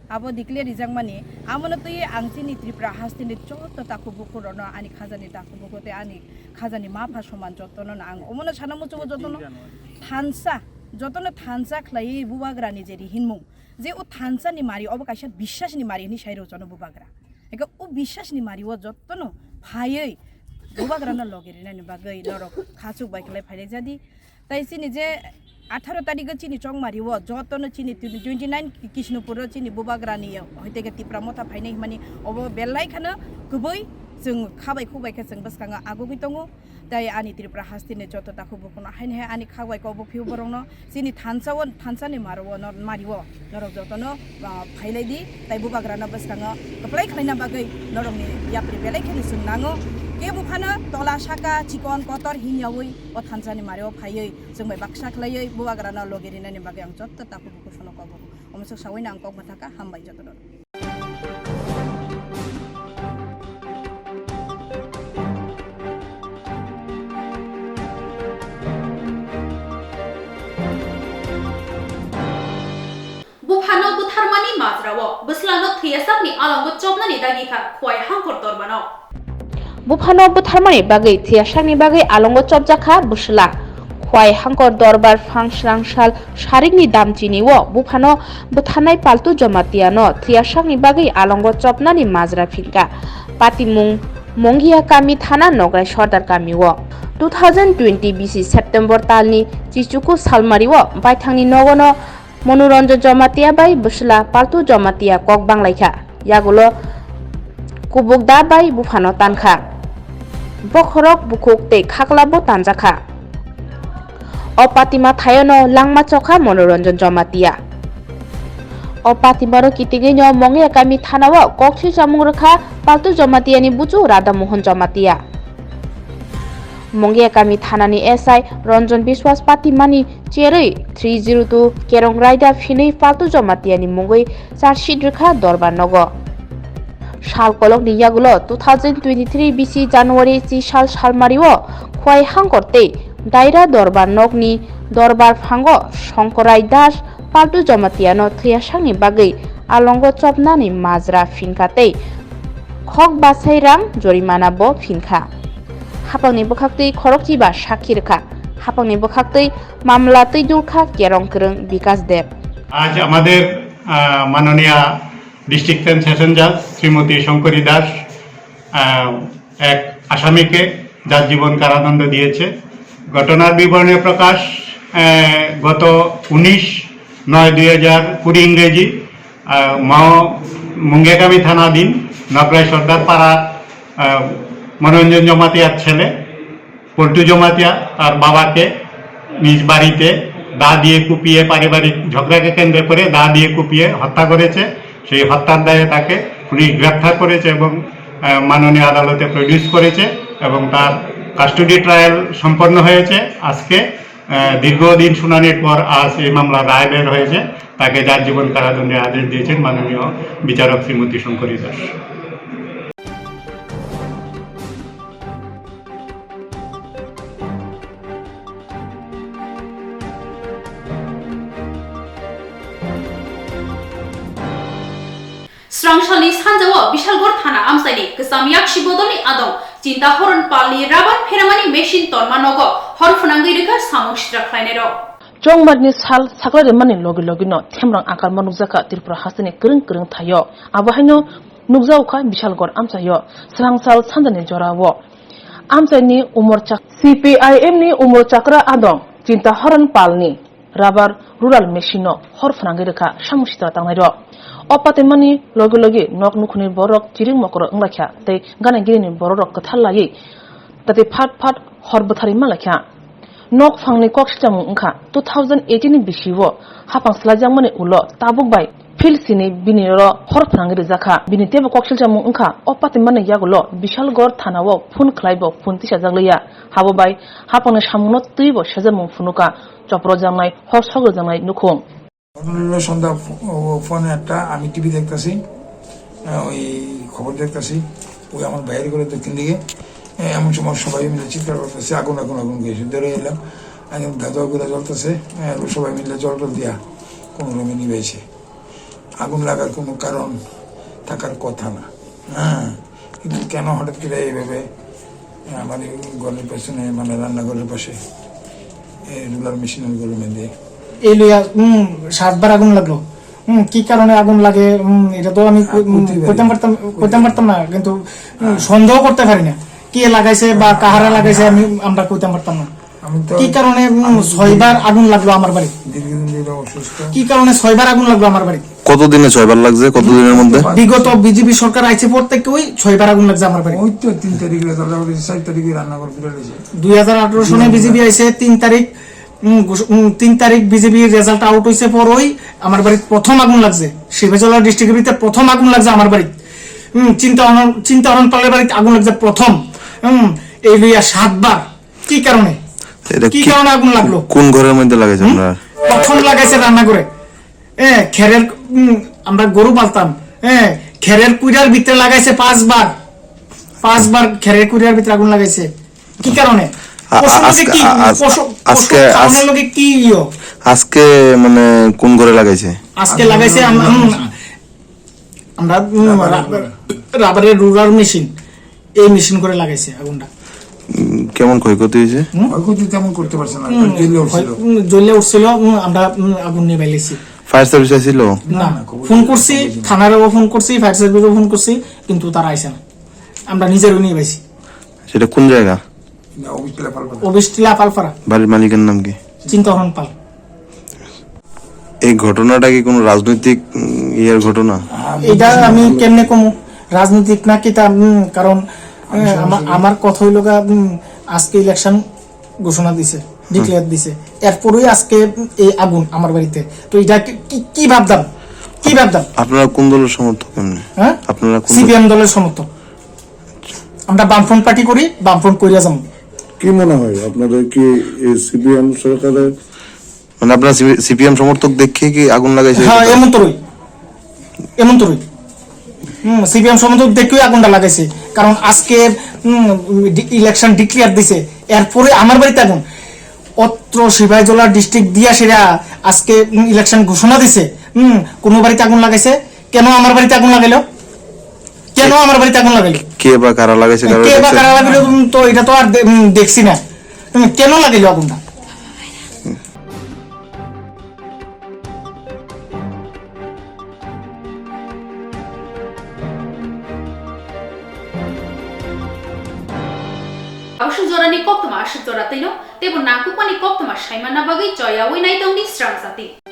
Speaker 18: abo declare rijangmani amono tui angchini Tripura hastini chotto taku bukurono ani khajani taku bukote ani khajani mafa soman jotono ang omono sanamucho jotono thansa khlai bubagrani jeri hinmung je o thansa ni mari obo kaisa বিশ্বাস ni mari ni sairo jono bubagra eka o বিশ্বাস ni mari o jotono phayei bubagrana logerina ni bagai loro khachuk baiklai phaile jadi tai sini je 18 तारिख चीनी चौक मारी वो जोतनो चीनी 29 किष्णपुर चीनी बुबाग्रानी होते के तिप्रामथा फाइने माने अब बेललाई खाना गुबै जों खाबाय खुबायखा जों बसखाङा आगु गैतङो दाय आनि त्रिपुरा हास्तिने जत ताखु बखनो हाइने आनि खाबायखौ अब फिउ बरंनो चीनी थानसानि मारवो मारिवो नरक जतनो फाइलाइदि दाय बुबाग्राना बसखाङा कप्लाय खाइना बागै नरंनि याप्रि बेलाय खानि सोंनाङो के बुफानो तला साका चिकन कतर हिन्यावै ओ थानसानि मारिव फायै जों बाय बाक्सा खलायै बुबाग्राना लगेरिनानि बागै आं जत ताखु बखनो कबो अमसो सावैना आं कब थाका हामबाय जतनो
Speaker 1: Buphano butharmani mazrawo buslano thiyasakni alango chobnani dagikha khwai hangkor torbano
Speaker 19: Buphano butharmani bagai thiyasakni bagai alongo chobjakha busla khwai hangkor dorbar fangsrangshal sharikni damchiniwo buphano buthanai paltu jomatiano thiyasakni bagai alongo chobnani mazra philka patimung Mongia kami thana nograi sordar kamiwo 2020 BC September talni chichuku salmariwo baithangni nogono Monoranjan Jomatia bai busla paltu Jomatia kok banglaikha yagulo kubukda bai buphano tankha bokhorok bukuk te khaklabo tanjakha opatima thayono langma chokha Monoranjan Jomatia opatimaro kitigino monge kami thanawo kokthi jamung rakha paltu Jomatia ni buchu Radha Mohan Jomatia Mongia kami thanani SI Ranjan Biswas Patimani Cherei 302 Kerong Raida Finei Paltu Jomatiani Mongoi Charshid Rekha Dorbar Nogo Shal Kolok ni Yagulo 2023 BC January Chi Shal Shalmariwo Khwai Hangkorte Daira Dorbar Nogni Dorbar Phango Shonkorai Das Paltu Jomatiano Thiyasangni Bagai Alongo Chopnani Mazra Finkate Khok Basairang Jorimana Bo Finka Hapangni bokhaktui khorokchi ba sakhi rekha hapangni bokhaktui মামলা তৈ দুর্খা কেরং করং বিকাশ দেব
Speaker 20: আজ আমাদের মাননীয় district and session জাজ শ্রীমতী শঙ্করী দাস এক আসামিকে যাবজ্জীবন কারাদণ্ড দিয়েছে ঘটনার বিবরণে প্রকাশ গত 19/9/2020 ইংরেজি মুঙ্গিয়াকামি থানাধীন নগরাই সর্দারপাড়া মনোরঞ্জন জমাতিয়ার ছেলে পল্টু জমাতিয়া তার বাবাকে নিজ বাড়িতে দা দিয়ে কুপিয়ে পারিবারিক ঝগড়াকে কেন্দ্র করে দা দিয়ে কুপিয়ে হত্যা করেছে। সেই হত্যার দায়ে তাকে পুলিশ গ্রেপ্তার করেছে এবং মাননীয় আদালতে প্রডিউস করেছে এবং তার কাস্টডি ট্রায়াল সম্পন্ন হয়েছে। আজকে দীর্ঘদিন শুনানির পর আজ এই মামলার রায় বের হয়েছে। তাকে যাবজ্জীবন কারাদণ্ডের আদেশ দিয়েছেন মাননীয় বিচারক শ্রীমতী শঙ্করী দাস।
Speaker 1: स्रांशालनि सानजाव बिशालगढ़ थाना आमसाइनि गोजाम याक्षी बदलनि आदं चिन्ता हरन पालनि राबार फेरामानि मेशिन तन्मानग हरफुनांगै रेखा सामुं सिद्राख्लायनाय र
Speaker 7: Chongmarni sal saklare mani logi no temrang akar manukjaka Tripura hasani kereng thayo abahaino nukjauka Bishalgor amsayo srangsal sanjani jorawo amsaini umorchak CPIM ni umorchakra adong Cinta Horan Palni Rabar Rural Machino horfnangi rekha samushita tangnai Opatemani logi nok nukhni borok chiring mokoro nglakha tei ganagini borok kathalai tate phat horbathari malakha nok phangni koksham ungkha 2018 ni bisiwo hapang slajangmani ulo tabukbai filsini biniro horphangi rejakha binitebo koksham ungkha opatimani yagulo Bishalgor thanawo phun khlaibo phun tisajagleya habobai hapangni samungno tuibo sajamung phunuka chopro jamnai horsogro jamnai nukhung
Speaker 21: সন্ধ্যা ফোনে একটা আমি TV দেখতেছি ওই খবর দেখতেছি ওই আমার বাইরে করে দক্ষিণ দিকে এমন সময় সবাই মিলে চিৎকার করতেছে আগুন গিয়েছে ধরে এলাম একদম ধাঁধা জ্বলতেছে সবাই মিলে জল দিয়া কোনো রকমে নিবেছে আগুন লাগার কোনো কারণ থাকার কথা না কিন্তু কেন হঠাৎ করে এইভাবে আমার ঘরের পেছনে মানে রান্নাঘরের পাশে রুলার মেশিনের গরু মেঁধে
Speaker 6: এই লইয়া 7 বার আগুন লাগলো কি কারণে আগুন লাগে এটা তো আমি কইতে পারতাম না কিন্তু সন্দেহ করতে পারি না কে লাগাইছে বা কাহারা লাগাইছে আমরা কইতে পারতাম না কি কারণে 6 বার আগুন লাগলো আমার বাড়ি কি কারণে 6 বার আগুন লাগলো আমার বাড়ি
Speaker 22: কতদিনে 6 বার লাগছে কতদিনের মধ্যে
Speaker 6: বিগত বিজেপি সরকার আইছে পর থেকে ওই 6 বার আগুন লাগছে আমার বাড়ি
Speaker 21: ওই তো 3 তারিখে 4 তারিখে রান্নাঘর পুড়ে গেছে
Speaker 6: 2018 সনে বিজেপি আইছে 3 তারিখ বিজেপির রেজাল্ট আউট হইছে পর ওই আমার বাড়িতে প্রথম আগুন লাগছে শিবজলা ডিস্ট্রিক্টের ভিতরে প্রথম আগুন লাগছে আমার বাড়িতে চিন্তা হরণ পালের বাড়িতে আগুন লাগছে প্রথম এই লইয়া 7 বার কি কারণে আগুন লাগলো
Speaker 22: কোন ঘরের মধ্যে লাগাইছে আপনারা
Speaker 6: প্রথম লাগাইছে রান্না করে খেরের আমরা গরু পালতাম খেরের কুইরার ভিতরে লাগাইছে 5 বার খেরের কুইরার ভিতরে আগুন লাগাইছে কি কারণে
Speaker 22: আজকে মানে কোন ঘরে লাগাইছে
Speaker 6: আজকে লাগাইছে আমরা রাবারের রুলার মেশিন এই মেশিন করে লাগাইছে আগুনটা
Speaker 22: কেমন ক্ষয়ক্ষতি হয়েছে
Speaker 21: ক্ষয়ক্ষতি তেমন করতে পারছে না
Speaker 6: জ্বলে উঠছিল আমরা আগুন নিয়ে বেরিয়েছি
Speaker 22: ফায়ার সার্ভিস আসছিল
Speaker 6: না ফোন করছি থানারও ফোন করছি ফায়ার সার্ভিসও ফোন করছি কিন্তু তারা আইছে না আমরা নিজেরও নিয়ে বেশি
Speaker 22: সেটা কোন জায়গা
Speaker 6: অবিস্টিলা পালপাড়া
Speaker 22: বাড়ির মালিকের নাম কি
Speaker 6: চিন্তা হরণ পাল
Speaker 22: এই ঘটনাটা কি কোনো রাজনৈতিক ইয়ার ঘটনা
Speaker 6: এটা আমি কেমনে কমু রাজনৈতিক না কি তা কারণ আমার কথা হইল আজকে ইলেকশন ঘোষণা দিছে ডিক্লেয়ার দিছে এরপরই আজকে এই আগুন আমার বাড়িতে তো এটা কি ভাবতাম
Speaker 22: আপনারা কোন দলের সমর্থক এমনি আপনারা
Speaker 6: সিপিএম দলের সমর্থক আমরা বামফ্রন্ট পার্টি করি বামফ্রন্ট করিয়া যাবো
Speaker 21: কি মনে হয় আপনাদের কি সিপিএম সরকারের
Speaker 22: মানে আপনারা সিপিএম সমর্থক দেখে কি আগুন লাগাইছে
Speaker 6: হ্যাঁ এমন তোরই সিপিএম সমর্থক দেখে আগুনটা লাগাইছে কারণ আজকে ইলেকশন ডিক্লেয়ার দিছে এরপরে আমার বাড়িতে আগুন অত্র সিপাহীজলা ডিস্ট্রিক্ট দিয়া সেরা আজকে ইলেকশন ঘোষণা দিছে কোন বাড়িতে আগুন লাগাইছে কেন আমার বাড়িতে আগুন লাগাইলো
Speaker 22: কে বা কারা লাগাইছে
Speaker 6: তো এটা তো আর দেখছি না কেন লাগাইলো আগুনটা
Speaker 1: Jorani Koptama Jora Tino, they will Nakupani Koptama Shaimana Bagi, Joya, Winai Dondi, Strang Sati.